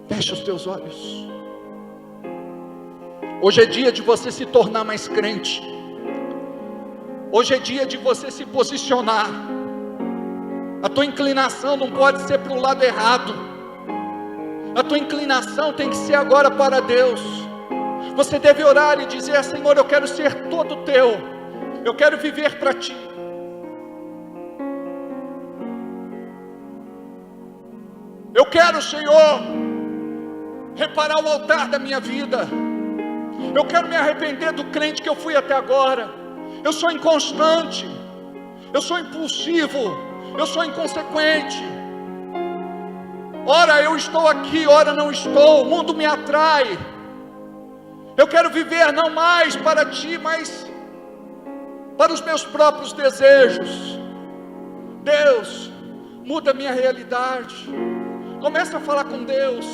Fecha os teus olhos. Hoje é dia de você se tornar mais crente. Hoje é dia de você se posicionar. A tua inclinação não pode ser para o lado errado. A tua inclinação tem que ser agora para Deus. Você deve orar e dizer: Senhor, eu quero ser todo teu. Eu quero viver para ti. Eu quero, Senhor, reparar o altar da minha vida. Eu quero me arrepender do crente que eu fui até agora. Eu sou inconstante, eu sou impulsivo, eu sou inconsequente. Ora eu estou aqui, ora não estou. O mundo me atrai. Eu quero viver não mais para ti, mas para os meus próprios desejos. Deus, muda a minha realidade. Começa a falar com Deus.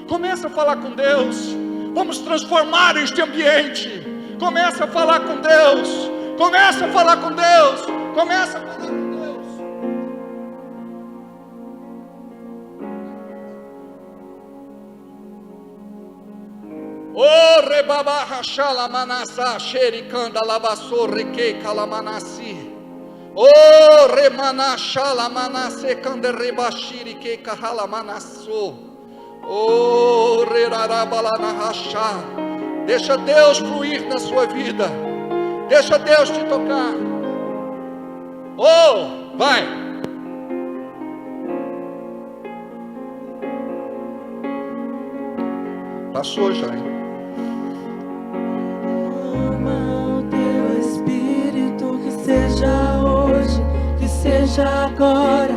Começa a falar com Deus. Vamos transformar este ambiente. Começa a falar com Deus. Começa a falar com Deus. Começa a falar com Deus. Oh, rebabarra xalamanassa, xericanda labassorre que calamanassi. Oh, remanachala manasse canderrebashiri que cahala manasso. Oh, rerarabalanahachá. Deixa Deus fluir na sua vida. Deixa Deus te tocar. Oh, vai. Passou já, hein? Seja hoje, que seja agora,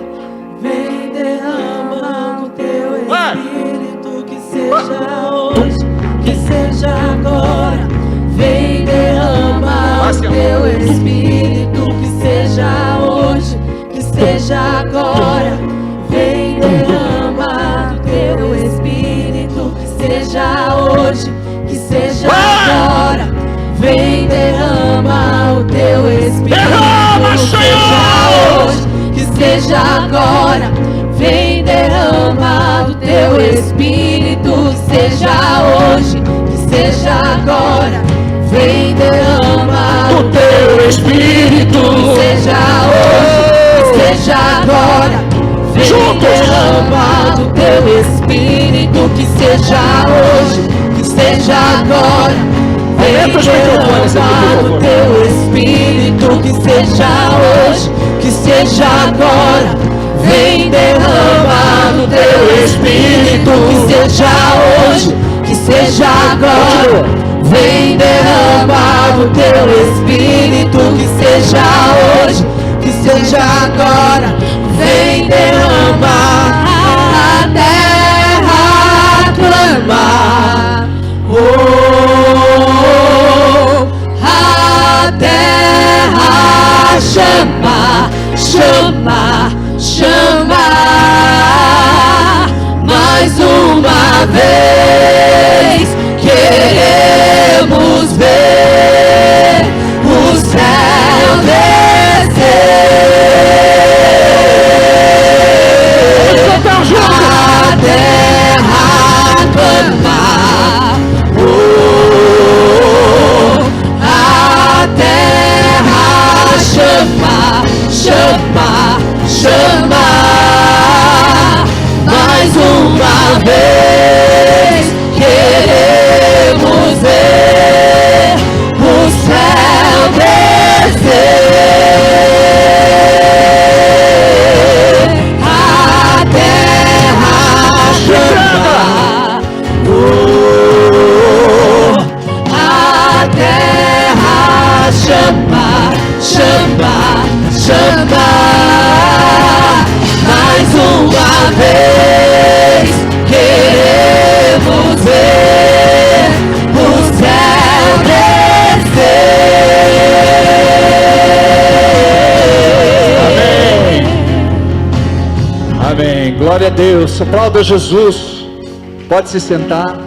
vem derramando teu Espírito, que seja hoje, que seja agora, vem derramando teu Espírito, que seja hoje, que seja agora, vem derramando teu Espírito, que seja hoje, que seja agora, vem derrama o teu Espírito. Derrama, Senhor! Que seja agora. Vem derrama o teu Espírito. Seja hoje, que seja agora. Vem derrama o teu Espírito. Seja hoje, que seja agora. Vem derrama o teu Espírito. Que seja hoje, que seja agora. Vem Aumenta os microfones aqui, por favor. Teu Espírito, que seja hoje, que seja agora. Vem derramado Teu Espírito, que seja hoje, que seja agora. Vem derramado Teu Espírito, que seja hoje, que seja agora. Vem derramar, a terra clama. Oh, a terra chama, chama, chama. Mais uma vez queremos ver o céu descer. A terra clama. Chama, chama, mais uma vez queremos ver o céu descer. A terra chama, a terra chama, chama, chama, mais uma vez queremos ver o céu descer. Amém. Amém. Glória a Deus. Aplauda Jesus. Pode se sentar.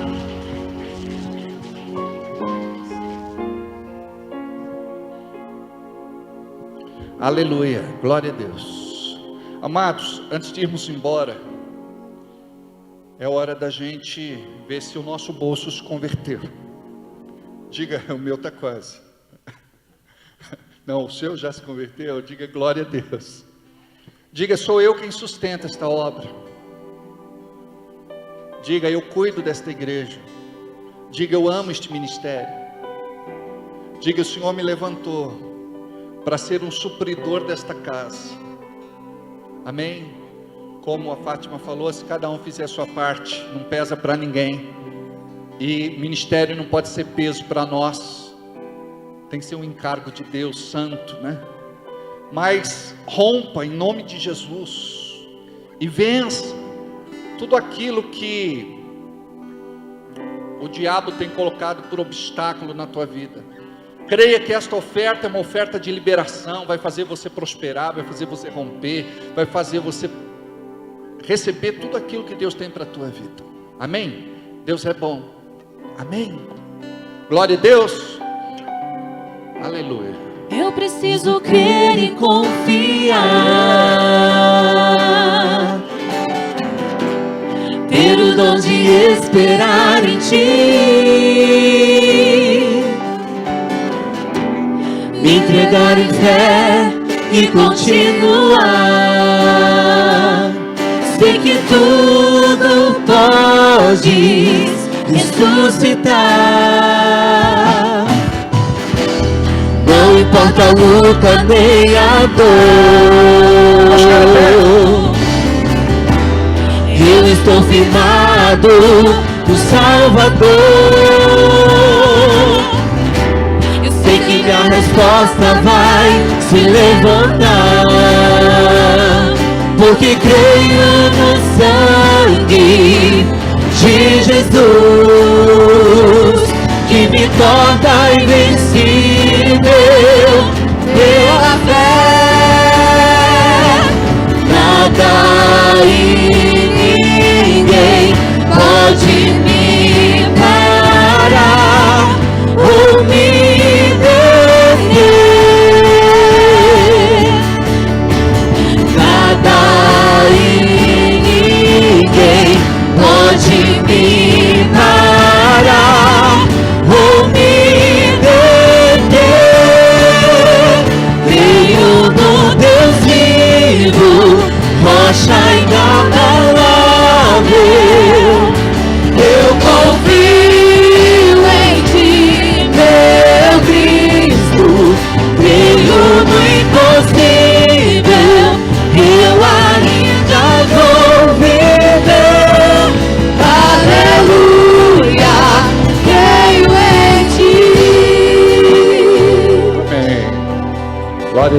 Aleluia, glória a Deus. Amados, antes de irmos embora, é hora da gente ver se o nosso bolso se converteu. Diga, o meu está quase. Não, o seu já se converteu? Diga glória a Deus. Diga, sou eu quem sustenta esta obra. Diga, eu cuido desta igreja. Diga, eu amo este ministério. Diga, o Senhor me levantou para ser um supridor desta casa. Amém? Como a Fátima falou, se cada um fizer a sua parte, não pesa para ninguém. E ministério não pode ser peso para nós. Tem que ser um encargo de Deus santo, né? Mas rompa em nome de Jesus e vença tudo aquilo que o diabo tem colocado por obstáculo na tua vida. Creia que esta oferta é uma oferta de liberação, vai fazer você prosperar, vai fazer você romper, vai fazer você receber tudo aquilo que Deus tem para a tua vida. Amém? Deus é bom. Amém? Glória a Deus. Aleluia. Eu preciso crer e confiar, ter o dom de esperar em Ti, me entregar em fé e continuar. Sei que tudo podes ressuscitar. Não importa a luta nem a dor, eu estou firmado no Salvador. Eu sei que minha resposta vai se levantar, porque creio no sangue de Jesus, que me torna invencível pela fé. Nada e ninguém pode me parar ou me deter. Nada e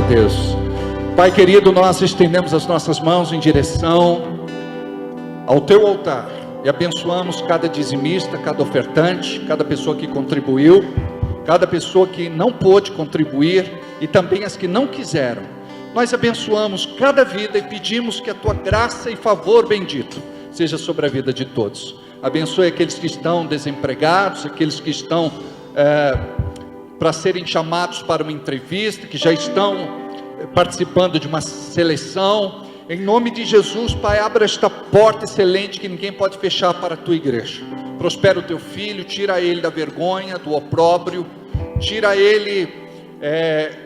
Deus. Pai querido, nós estendemos as nossas mãos em direção ao teu altar e abençoamos cada dizimista, cada ofertante, cada pessoa que contribuiu, cada pessoa que não pôde contribuir e também as que não quiseram. Nós abençoamos cada vida e pedimos que a tua graça e favor bendito seja sobre a vida de todos. Abençoe aqueles que estão desempregados, aqueles que estão para serem chamados para uma entrevista, que já estão participando de uma seleção. Em nome de Jesus, Pai, abra esta porta excelente que ninguém pode fechar para a tua igreja. Prospera o teu filho, tira ele da vergonha, do opróbrio, tira ele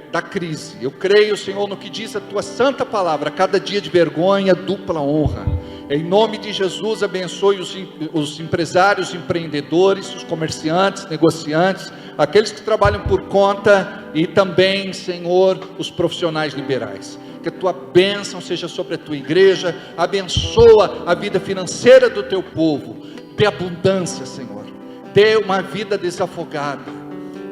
da crise. Eu creio, Senhor, no que diz a tua santa palavra: cada dia de vergonha, dupla honra. Em nome de Jesus, abençoe os empresários, empreendedores, os comerciantes, negociantes, aqueles que trabalham por conta e também, Senhor, os profissionais liberais. Que a tua bênção seja sobre a tua igreja, abençoa a vida financeira do teu povo, dê abundância, Senhor, dê uma vida desafogada,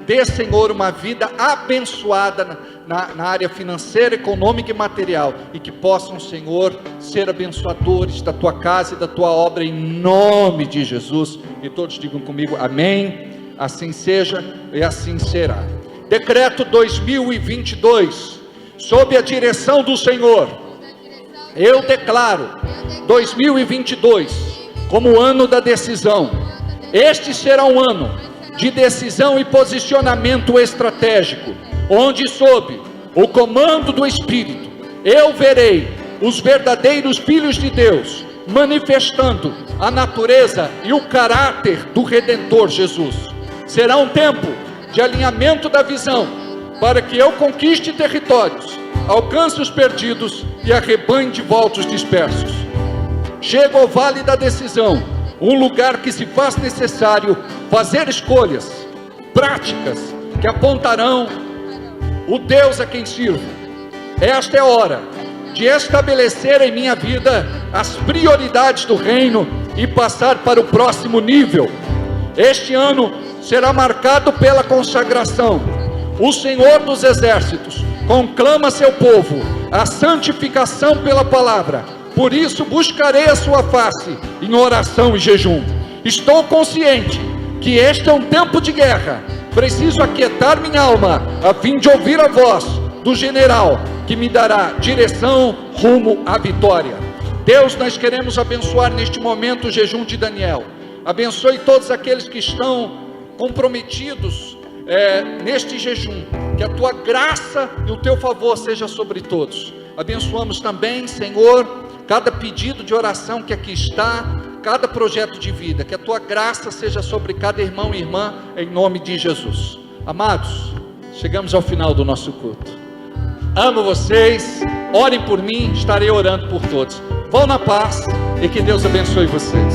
dê, Senhor, uma vida abençoada na área financeira, econômica e material, e que possam, Senhor, ser abençoadores da tua casa e da tua obra, em nome de Jesus. E todos digam comigo, amém, assim seja e assim será. Decreto 2022, sob a direção do Senhor, eu declaro 2022 como o ano da decisão. Este será um ano de decisão e posicionamento estratégico, onde sob o comando do Espírito, eu verei os verdadeiros filhos de Deus, manifestando a natureza e o caráter do Redentor Jesus. Será um tempo de alinhamento da visão, para que eu conquiste territórios, alcance os perdidos e arrebanhe de volta os dispersos. Chego ao vale da decisão, um lugar que se faz necessário fazer escolhas práticas que apontarão o Deus a quem sirvo. Esta é a hora de estabelecer em minha vida as prioridades do reino e passar para o próximo nível. Este ano será marcado pela consagração. O Senhor dos Exércitos conclama seu povo a santificação pela palavra. Por isso buscarei a sua face em oração e jejum. Estou consciente que este é um tempo de guerra. Preciso aquietar minha alma a fim de ouvir a voz do general que me dará direção rumo à vitória. Deus, nós queremos abençoar neste momento o jejum de Daniel. Abençoe todos aqueles que estão comprometidos neste jejum, que a tua graça e o teu favor seja sobre todos. Abençoamos também, Senhor, cada pedido de oração que aqui está, cada projeto de vida, que a tua graça seja sobre cada irmão e irmã, em nome de Jesus. Amados, chegamos ao final do nosso culto. Amo vocês, orem por mim, estarei orando por todos. Vão na paz e que Deus abençoe vocês.